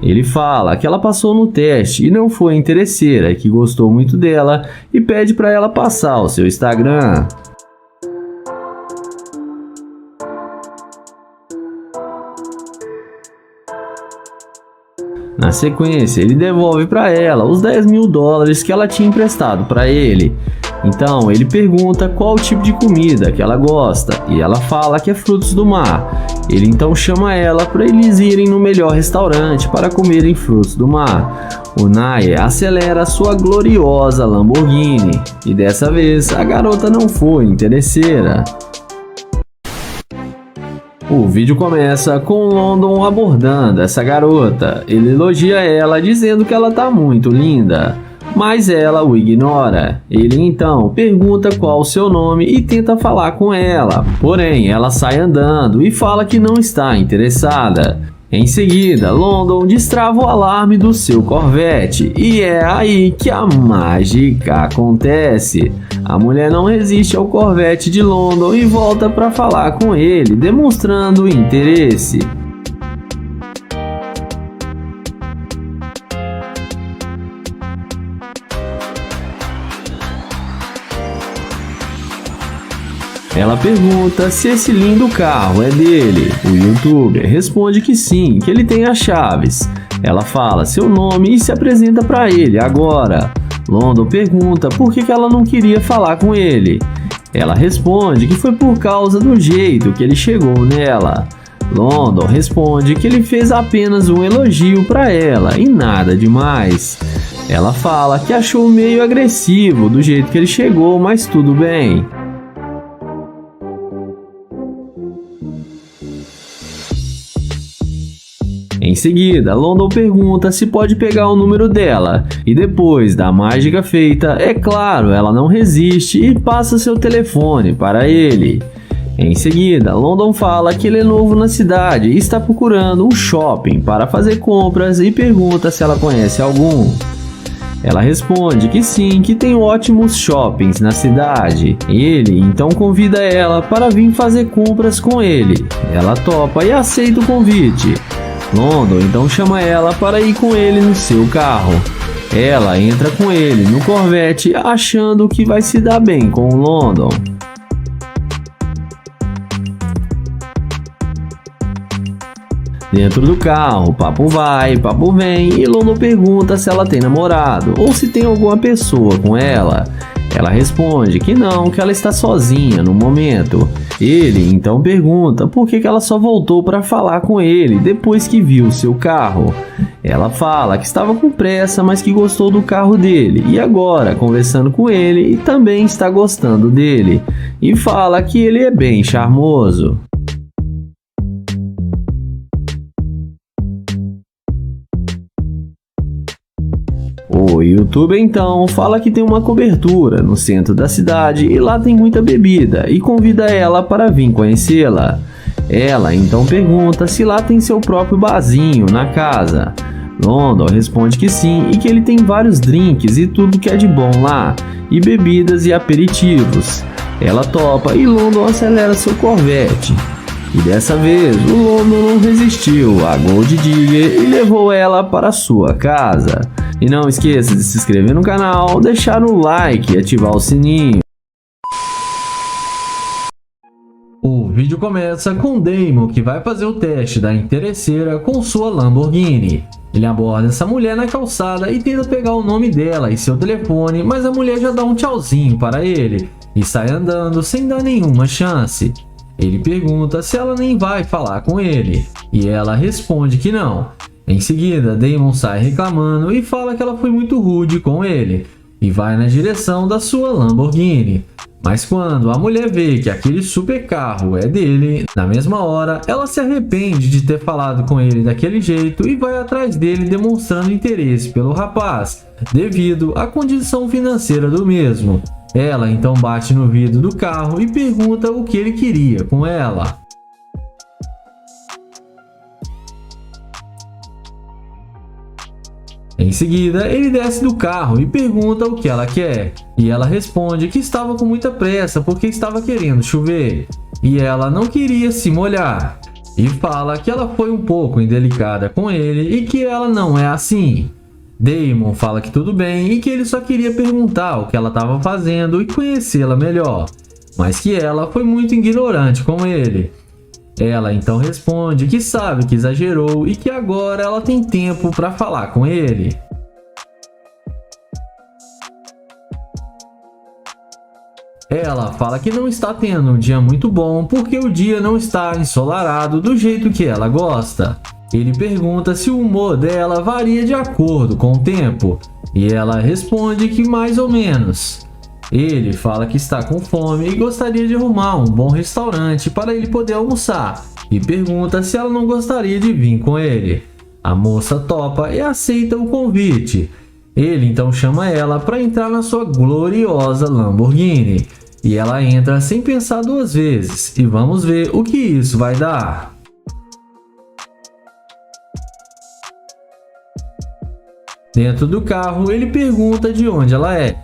Ele fala que ela passou no teste e não foi interesseira e que gostou muito dela e pede para ela passar o seu Instagram. Na sequência, ele devolve para ela os $10.000 que ela tinha emprestado para ele. Então, ele pergunta qual o tipo de comida que ela gosta e ela fala que é frutos do mar. Ele então chama ela para eles irem no melhor restaurante para comerem frutos do mar. O Nair acelera sua gloriosa Lamborghini e dessa vez a garota não foi interesseira. O vídeo começa com London abordando essa garota. Ele elogia ela dizendo que ela tá muito linda, mas ela o ignora. Ele então pergunta qual o seu nome e tenta falar com ela, porém ela sai andando e fala que não está interessada. Em seguida, London destrava o alarme do seu Corvette e é aí que a mágica acontece. A mulher não resiste ao Corvette de London e volta para falar com ele, demonstrando interesse. Ela pergunta se esse lindo carro é dele. O youtuber responde que sim, que ele tem as chaves. Ela fala seu nome e se apresenta para ele agora. London pergunta por que ela não queria falar com ele. Ela responde que foi por causa do jeito que ele chegou nela. London responde que ele fez apenas um elogio para ela e nada demais. Ela fala que achou meio agressivo do jeito que ele chegou, mas tudo bem. Em seguida, London pergunta se pode pegar o número dela, e depois da mágica feita, é claro, ela não resiste e passa seu telefone para ele. Em seguida, London fala que ele é novo na cidade e está procurando um shopping para fazer compras e pergunta se ela conhece algum. Ela responde que sim, que tem ótimos shoppings na cidade. Ele então convida ela para vir fazer compras com ele. Ela topa e aceita o convite. London então chama ela para ir com ele no seu carro. Ela entra com ele no Corvette achando que vai se dar bem com o London. Dentro do carro, papo vai, papo vem e London pergunta se ela tem namorado ou se tem alguma pessoa com ela. Ela responde que não, que ela está sozinha no momento. Ele então pergunta por que ela só voltou para falar com ele depois que viu seu carro. Ela fala que estava com pressa, mas que gostou do carro dele e agora conversando com ele e também está gostando dele. E fala que ele é bem charmoso. O youtuber então fala que tem uma cobertura no centro da cidade e lá tem muita bebida e convida ela para vir conhecê-la. Ela então pergunta se lá tem seu próprio barzinho na casa. London responde que sim e que ele tem vários drinks e tudo que é de bom lá, e bebidas e aperitivos. Ela topa e London acelera seu Corvette. E dessa vez o London não resistiu a Gold Digger e levou ela para sua casa. E não esqueça de se inscrever no canal, deixar o like e ativar o sininho. O vídeo começa com Damon, que vai fazer o teste da interesseira com sua Lamborghini. Ele aborda essa mulher na calçada e tenta pegar o nome dela e seu telefone, mas a mulher já dá um tchauzinho para ele e sai andando sem dar nenhuma chance. Ele pergunta se ela nem vai falar com ele, e ela responde que não. Em seguida, Damon sai reclamando e fala que ela foi muito rude com ele, e vai na direção da sua Lamborghini. Mas quando a mulher vê que aquele super carro é dele, na mesma hora, ela se arrepende de ter falado com ele daquele jeito e vai atrás dele demonstrando interesse pelo rapaz, devido à condição financeira do mesmo. Ela então bate no vidro do carro e pergunta o que ele queria com ela. Em seguida, ele desce do carro e pergunta o que ela quer. E ela responde que estava com muita pressa porque estava querendo chover. E ela não queria se molhar. E fala que ela foi um pouco indelicada com ele e que ela não é assim. Damon fala que tudo bem e que ele só queria perguntar o que ela estava fazendo e conhecê-la melhor. Mas que ela foi muito ignorante com ele. Ela então responde que sabe que exagerou e que agora ela tem tempo para falar com ele. Ela fala que não está tendo um dia muito bom porque o dia não está ensolarado do jeito que ela gosta. Ele pergunta se o humor dela varia de acordo com o tempo e ela responde que mais ou menos. Ele fala que está com fome e gostaria de arrumar um bom restaurante para ele poder almoçar. e pergunta se ela não gostaria de vir com ele. A moça topa e aceita o convite. Ele então chama ela para entrar na sua gloriosa Lamborghini. E ela entra sem pensar duas vezes. E vamos ver o que isso vai dar. Dentro do carro, ele pergunta de onde ela é.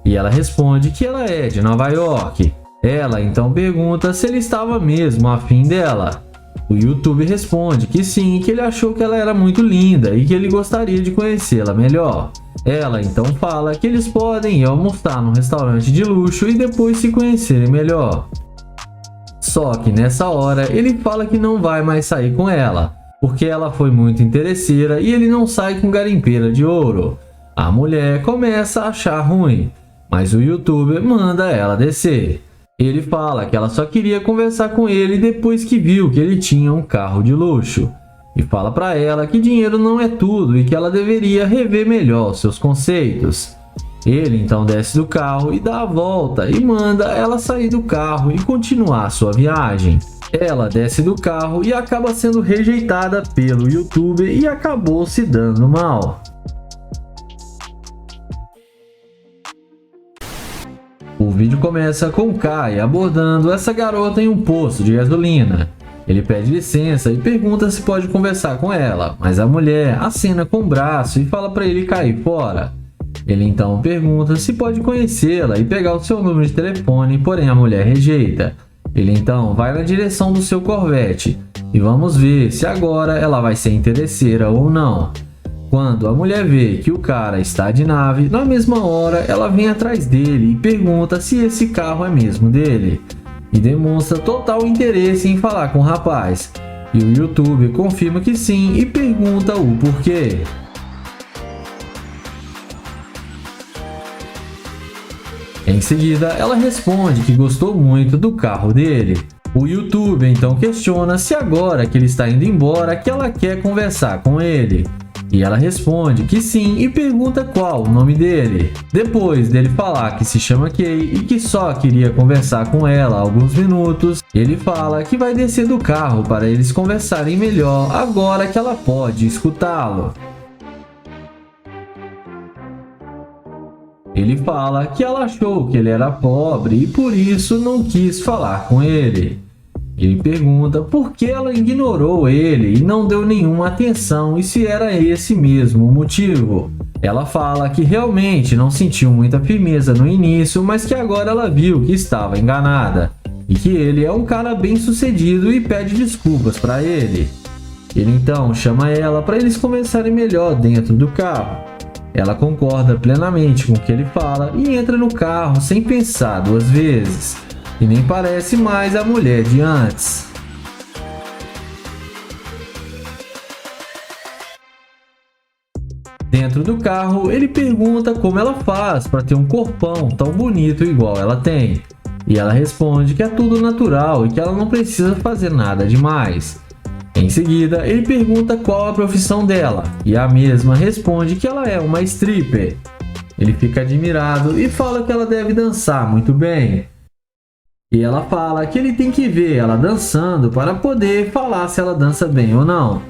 E ela responde que ela é de Nova York. Ela então pergunta se ele estava mesmo afim dela. O YouTube responde que sim, que ele achou que ela era muito linda e que ele gostaria de conhecê-la melhor. Ela então fala que eles podem ir almoçar num restaurante de luxo e depois se conhecerem melhor. Só que nessa hora ele fala que não vai mais sair com ela, porque ela foi muito interesseira e ele não sai com garimpeira de ouro. A mulher começa a achar ruim, mas o YouTuber manda ela descer. Ele fala que ela só queria conversar com ele depois que viu que ele tinha um carro de luxo. E fala para ela que dinheiro não é tudo e que ela deveria rever melhor os seus conceitos. Ele então desce do carro e dá a volta e manda ela sair do carro e continuar sua viagem. Ela desce do carro e acaba sendo rejeitada pelo YouTuber e acabou se dando mal. O vídeo começa com Kai abordando essa garota em um posto de gasolina. Ele pede licença e pergunta se pode conversar com ela, mas a mulher acena com o braço e fala para ele cair fora. Ele então pergunta se pode conhecê-la e pegar o seu número de telefone, porém a mulher rejeita. Ele então vai na direção do seu Corvette e vamos ver se agora ela vai ser interesseira ou não. Quando a mulher vê que o cara está de nave, na mesma hora ela vem atrás dele e pergunta se esse carro é mesmo dele. E demonstra total interesse em falar com o rapaz. E o YouTube confirma que sim e pergunta o porquê. Em seguida, ela responde que gostou muito do carro dele. O YouTube então questiona se agora que ele está indo embora que ela quer conversar com ele. E ela responde que sim e pergunta qual o nome dele. Depois dele falar que se chama Kay e que só queria conversar com ela alguns minutos, ele fala que vai descer do carro para eles conversarem melhor agora que ela pode escutá-lo. Ele fala que ela achou que ele era pobre e por isso não quis falar com ele. Ele pergunta por que ela ignorou ele e não deu nenhuma atenção e se era esse mesmo o motivo. Ela fala que realmente não sentiu muita firmeza no início, mas que agora ela viu que estava enganada e que ele é um cara bem sucedido e pede desculpas para ele. Ele então chama ela para eles conversarem melhor dentro do carro. Ela concorda plenamente com o que ele fala e entra no carro sem pensar duas vezes. E nem parece mais a mulher de antes. Dentro do carro, ele pergunta como ela faz para ter um corpão tão bonito igual ela tem. E ela responde que é tudo natural e que ela não precisa fazer nada demais. Em seguida, ele pergunta qual a profissão dela, e a mesma responde que ela é uma stripper. Ele fica admirado e fala que ela deve dançar muito bem. E ela fala que ele tem que ver ela dançando para poder falar se ela dança bem ou não.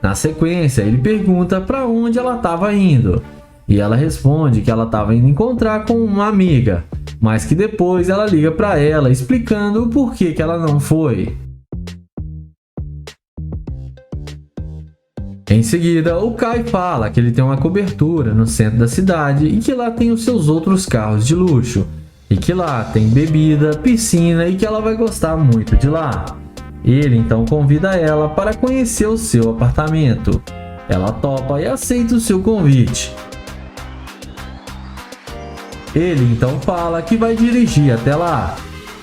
Na sequência, ele pergunta para onde ela estava indo. E ela responde que ela estava indo encontrar com uma amiga, mas que depois ela liga para ela explicando o porquê que ela não foi. Em seguida, o Kai fala que ele tem uma cobertura no centro da cidade e que lá tem os seus outros carros de luxo. E que lá tem bebida, piscina e que ela vai gostar muito de lá. Ele então convida ela para conhecer o seu apartamento. Ela topa e aceita o seu convite. Ele então fala que vai dirigir até lá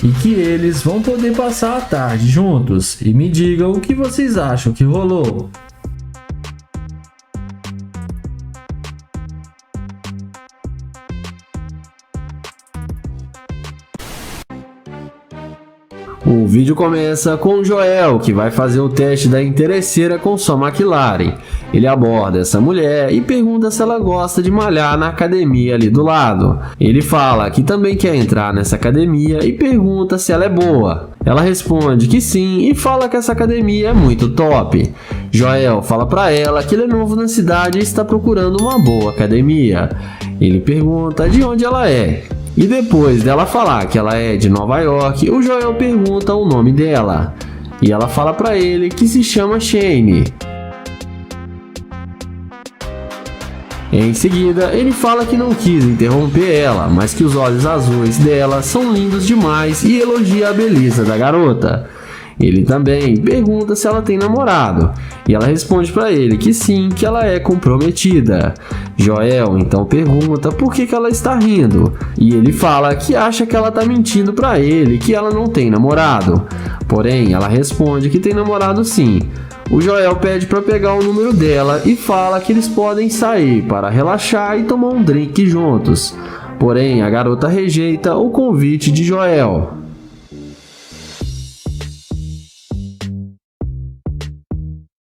e que eles vão poder passar a tarde juntos. E me digam o que vocês acham que rolou. O vídeo começa com o Joel, que vai fazer o teste da interesseira com sua McLaren. Ele aborda essa mulher e pergunta se ela gosta de malhar na academia ali do lado. Ele fala que também quer entrar nessa academia e pergunta se ela é boa. Ela responde que sim e fala que essa academia é muito top. Joel fala pra ela que ele é novo na cidade e está procurando uma boa academia. Ele pergunta de onde ela é. E depois dela falar que ela é de Nova York, o Joel pergunta o nome dela. E ela fala pra ele que se chama Shane. Em seguida, ele fala que não quis interromper ela, mas que os olhos azuis dela são lindos demais e elogia a beleza da garota. Ele também pergunta se ela tem namorado, e ela responde para ele que sim, que ela é comprometida. Joel então pergunta por que ela está rindo, e ele fala que acha que ela está mentindo para ele, que ela não tem namorado. Porém, ela responde que tem namorado sim. O Joel pede para pegar o número dela e fala que eles podem sair para relaxar e tomar um drink juntos. Porém, a garota rejeita o convite de Joel.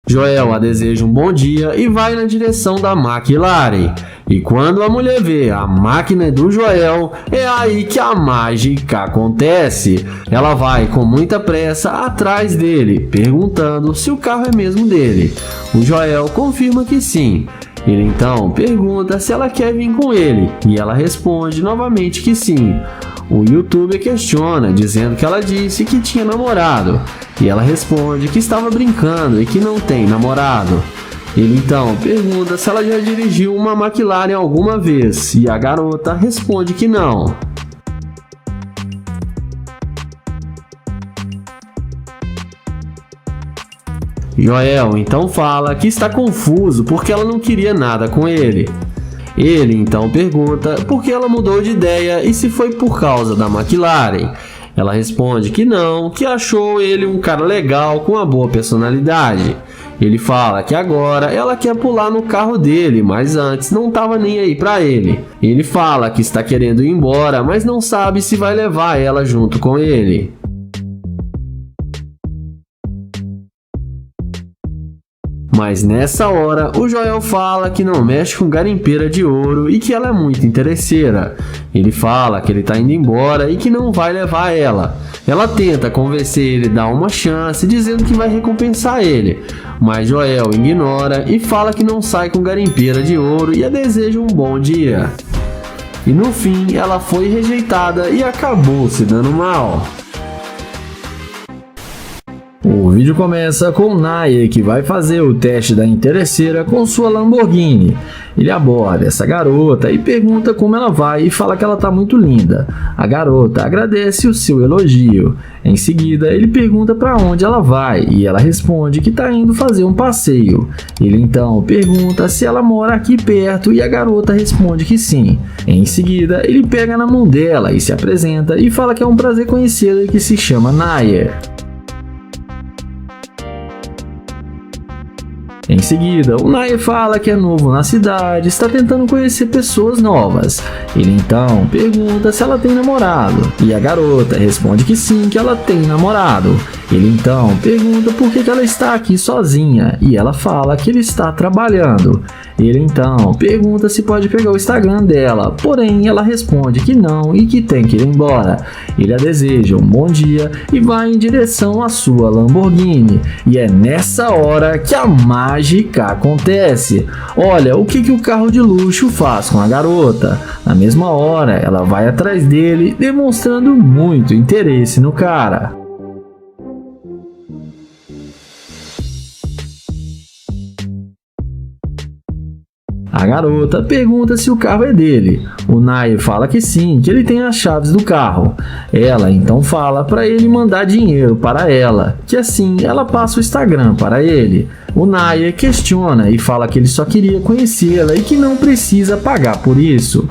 Joel a deseja um bom dia e vai na direção da McLaren. E quando a mulher vê a máquina do Joel, é aí que a mágica acontece. Ela vai com muita pressa atrás dele, perguntando se o carro é mesmo dele. O Joel confirma que sim. Ele então pergunta se ela quer vir com ele, e ela responde novamente que sim. O youtuber questiona, dizendo que ela disse que tinha namorado, e ela responde que estava brincando e que não tem namorado. Ele então pergunta se ela já dirigiu uma McLaren alguma vez, e a garota responde que não. Joel então fala que está confuso porque ela não queria nada com ele. Ele então pergunta por que ela mudou de ideia e se foi por causa da McLaren. Ela responde que não, que achou ele um cara legal com uma boa personalidade. Ele fala que agora ela quer pular no carro dele, mas antes não estava nem aí pra ele. Ele fala que está querendo ir embora, mas não sabe se vai levar ela junto com ele. Mas nessa hora, o Joel fala que não mexe com garimpeira de ouro e que ela é muito interesseira. Ele fala que ele está indo embora e que não vai levar ela. Ela tenta convencer ele a dar uma chance, dizendo que vai recompensar ele. Mas Joel ignora e fala que não sai com garimpeira de ouro e a deseja um bom dia. E no fim, ela foi rejeitada e acabou se dando mal. O vídeo começa com o Nair, que vai fazer o teste da interesseira com sua Lamborghini. Ele aborda essa garota e pergunta como ela vai e fala que ela está muito linda. A garota agradece o seu elogio. Em seguida, ele pergunta para onde ela vai e ela responde que está indo fazer um passeio. Ele então pergunta se ela mora aqui perto e a garota responde que sim. Em seguida, ele pega na mão dela e se apresenta e fala que é um prazer conhecê-la e que se chama Nair. Em seguida, o Nair fala que é novo na cidade, está tentando conhecer pessoas novas. Ele então pergunta se ela tem namorado, e a garota responde que sim, que ela tem namorado. Ele então pergunta por que ela está aqui sozinha, e ela fala que ele está trabalhando. Ele então pergunta se pode pegar o Instagram dela, porém ela responde que não e que tem que ir embora. Ele a deseja um bom dia e vai em direção à sua Lamborghini. E é nessa hora que a mágica acontece. Olha o que o carro de luxo faz com a garota. Na mesma hora, ela vai atrás dele, demonstrando muito interesse no cara. A garota pergunta se o carro é dele. O Nair fala que sim, que ele tem as chaves do carro. Ela então fala para ele mandar dinheiro para ela, que assim ela passa o Instagram para ele. O Nair questiona e fala que ele só queria conhecê-la e que não precisa pagar por isso.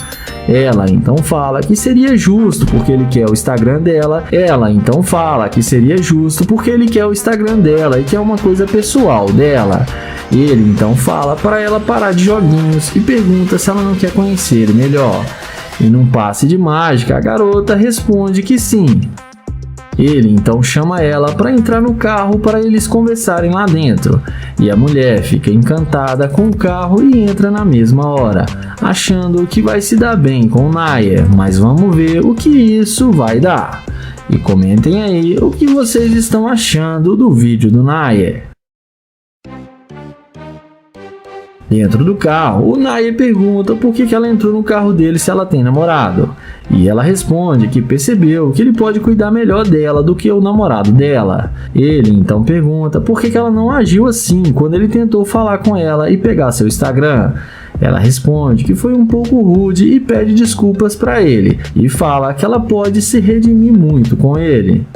Ela então fala que seria justo porque ele quer o Instagram dela. Ela então fala que seria justo porque ele quer o Instagram dela e que é uma coisa pessoal dela. Ele então fala para ela parar de joguinhos e pergunta se ela não quer conhecer ele melhor. E num passe de mágica, a garota responde que sim. Ele então chama ela para entrar no carro para eles conversarem lá dentro. E a mulher fica encantada com o carro e entra na mesma hora, achando que vai se dar bem com o Nair, mas vamos ver o que isso vai dar. E comentem aí o que vocês estão achando do vídeo do Nair. Dentro do carro, o Nair pergunta por que ela entrou no carro dele se ela tem namorado. E ela responde que percebeu que ele pode cuidar melhor dela do que o namorado dela. Ele então pergunta por que ela não agiu assim quando ele tentou falar com ela e pegar seu Instagram. Ela responde que foi um pouco rude e pede desculpas para ele, e fala que ela pode se redimir muito com ele.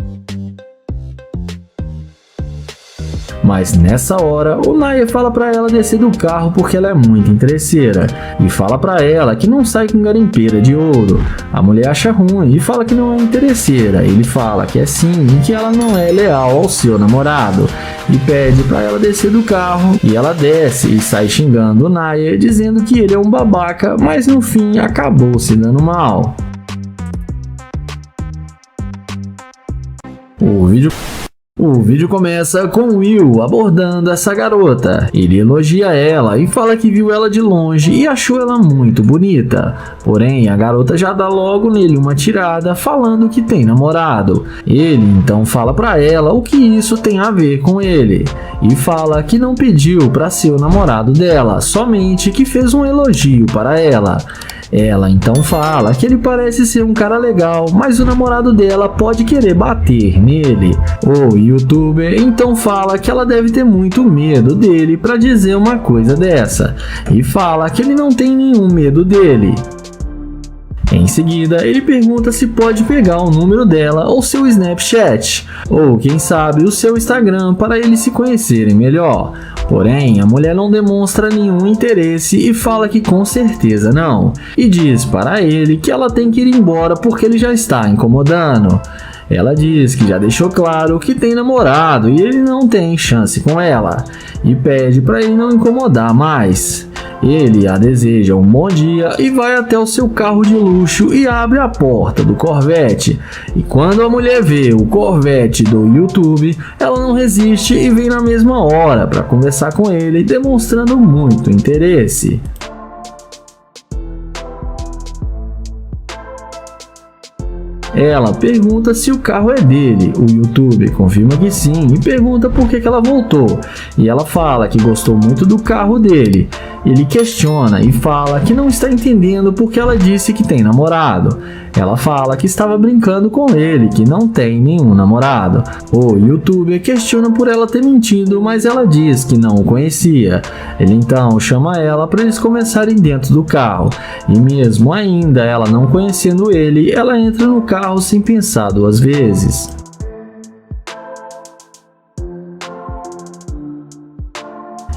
Mas nessa hora, o Nair fala pra ela descer do carro porque ela é muito interesseira, e fala pra ela que não sai com garimpeira de ouro. A mulher acha ruim e fala que não é interesseira. Ele fala que é sim e que ela não é leal ao seu namorado, e pede pra ela descer do carro, e ela desce e sai xingando o Nair, dizendo que ele é um babaca, mas no fim acabou se dando mal. O vídeo começa com Will abordando essa garota. Ele elogia ela e fala que viu ela de longe e achou ela muito bonita. Porém, a garota já dá logo nele uma tirada falando que tem namorado. Ele então fala pra ela o que isso tem a ver com ele. E fala que não pediu pra ser o namorado dela, somente que fez um elogio para ela. Ela então fala que ele parece ser um cara legal, mas o namorado dela pode querer bater nele. O youtuber então fala que ela deve ter muito medo dele para dizer uma coisa dessa, e fala que ele não tem nenhum medo dele. Em seguida, ele pergunta se pode pegar o número dela ou seu Snapchat, ou quem sabe o seu Instagram para eles se conhecerem melhor. Porém, a mulher não demonstra nenhum interesse e fala que com certeza não, e diz para ele que ela tem que ir embora porque ele já está incomodando. Ela diz que já deixou claro que tem namorado e ele não tem chance com ela, e pede para ele não incomodar mais. Ele a deseja um bom dia e vai até o seu carro de luxo e abre a porta do Corvette. E quando a mulher vê o Corvette do YouTube, ela não resiste e vem na mesma hora para conversar com ele, demonstrando muito interesse. Ela pergunta se o carro é dele. O youtuber confirma que sim e pergunta por que ela voltou. E ela fala que gostou muito do carro dele. Ele questiona e fala que não está entendendo porque ela disse que tem namorado. Ela fala que estava brincando com ele, que não tem nenhum namorado. O youtuber questiona por ela ter mentido, mas ela diz que não o conhecia. Ele então chama ela para eles começarem dentro do carro. E mesmo ainda ela não conhecendo ele, ela entra no carro sem pensar duas vezes.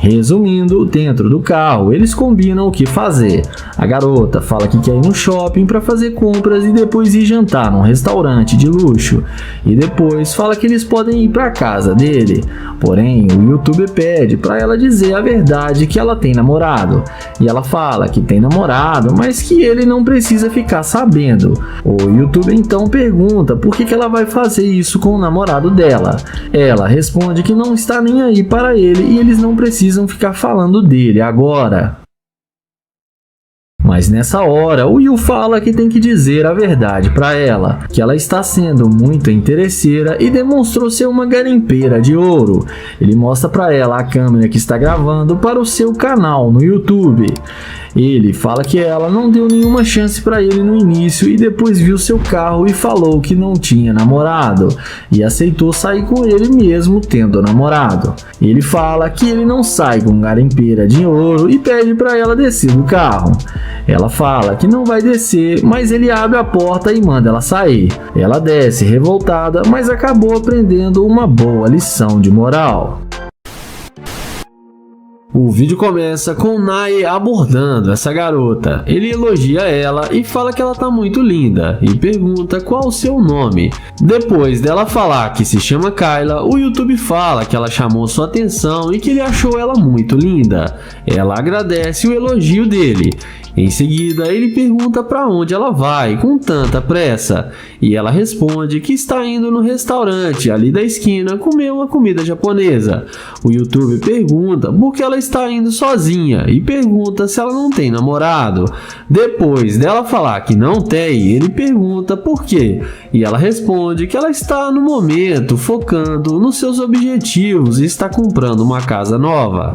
Resumindo, dentro do carro, eles combinam o que fazer. A garota fala que quer ir no shopping para fazer compras e depois ir jantar num restaurante de luxo. E depois fala que eles podem ir para casa dele. Porém, o youtuber pede para ela dizer a verdade que ela tem namorado. E ela fala que tem namorado, mas que ele não precisa ficar sabendo. O youtuber então pergunta por que ela vai fazer isso com o namorado dela. Ela responde que não está nem aí para ele e eles não precisam ficar falando dele agora. Mas nessa hora, o Will fala que tem que dizer a verdade para ela, que ela está sendo muito interesseira e demonstrou ser uma garimpeira de ouro. Ele mostra para ela a câmera que está gravando para o seu canal no YouTube. Ele fala que ela não deu nenhuma chance para ele no início e depois viu seu carro e falou que não tinha namorado e aceitou sair com ele mesmo tendo namorado. Ele fala que ele não sai com garimpeira de ouro e pede para ela descer do carro. Ela fala que não vai descer, mas ele abre a porta e manda ela sair. Ela desce revoltada, mas acabou aprendendo uma boa lição de moral. O vídeo começa com o Nae abordando essa garota. Ele elogia ela e fala que ela tá muito linda e pergunta qual o seu nome. Depois dela falar que se chama Kyla, o YouTube fala que ela chamou sua atenção e que ele achou ela muito linda. Ela agradece o elogio dele. Em seguida, ele pergunta para onde ela vai com tanta pressa, e ela responde que está indo no restaurante ali da esquina comer uma comida japonesa. O YouTube pergunta por que ela está indo sozinha e pergunta se ela não tem namorado. Depois dela falar que não tem, ele pergunta por quê, e ela responde que ela está no momento focando nos seus objetivos e está comprando uma casa nova.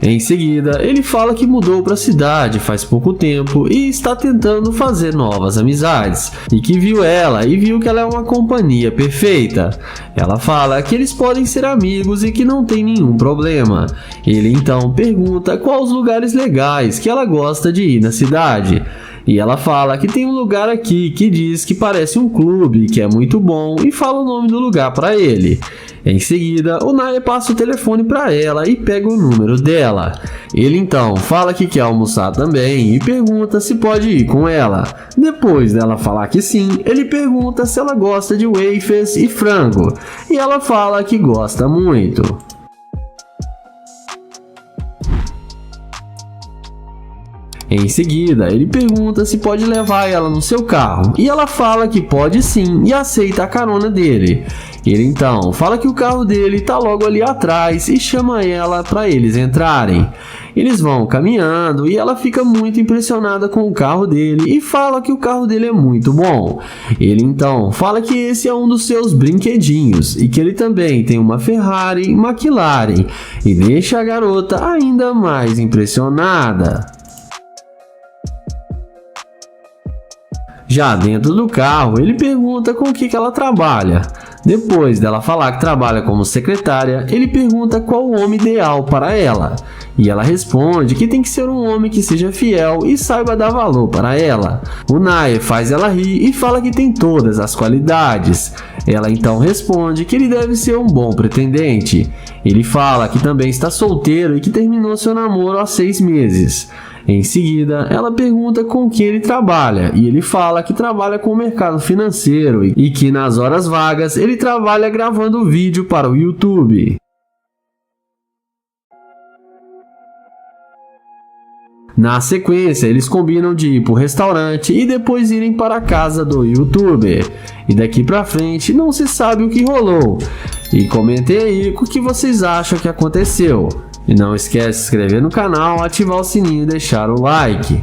Em seguida, ele fala que mudou para a cidade faz pouco tempo e está tentando fazer novas amizades, e que viu ela e viu que ela é uma companhia perfeita. Ela fala que eles podem ser amigos e que não tem nenhum problema. Ele então pergunta quais os lugares legais que ela gosta de ir na cidade. E ela fala que tem um lugar aqui que diz que parece um clube, que é muito bom, e fala o nome do lugar para ele. Em seguida, o Nae passa o telefone para ela e pega o número dela. Ele então fala que quer almoçar também e pergunta se pode ir com ela. Depois dela falar que sim, ele pergunta se ela gosta de wafers e frango, e ela fala que gosta muito. Em seguida, ele pergunta se pode levar ela no seu carro, e ela fala que pode sim e aceita a carona dele. Ele então fala que o carro dele está logo ali atrás e chama ela para eles entrarem. Eles vão caminhando e ela fica muito impressionada com o carro dele e fala que o carro dele é muito bom. Ele então fala que esse é um dos seus brinquedinhos e que ele também tem uma Ferrari McLaren, e deixa a garota ainda mais impressionada. Já dentro do carro, ele pergunta com o que ela trabalha. Depois dela falar que trabalha como secretária, ele pergunta qual o homem ideal para ela. E ela responde que tem que ser um homem que seja fiel e saiba dar valor para ela. O Nae faz ela rir e fala que tem todas as qualidades. Ela então responde que ele deve ser um bom pretendente. Ele fala que também está solteiro e que terminou seu namoro há 6 meses. Em seguida, ela pergunta com que ele trabalha, e ele fala que trabalha com o mercado financeiro e que nas horas vagas ele trabalha gravando vídeo para o YouTube. Na sequência, eles combinam de ir para o restaurante e depois irem para a casa do YouTuber. E daqui pra frente não se sabe o que rolou. E comentem aí o que vocês acham que aconteceu. E não esquece de se inscrever no canal, ativar o sininho e deixar o like.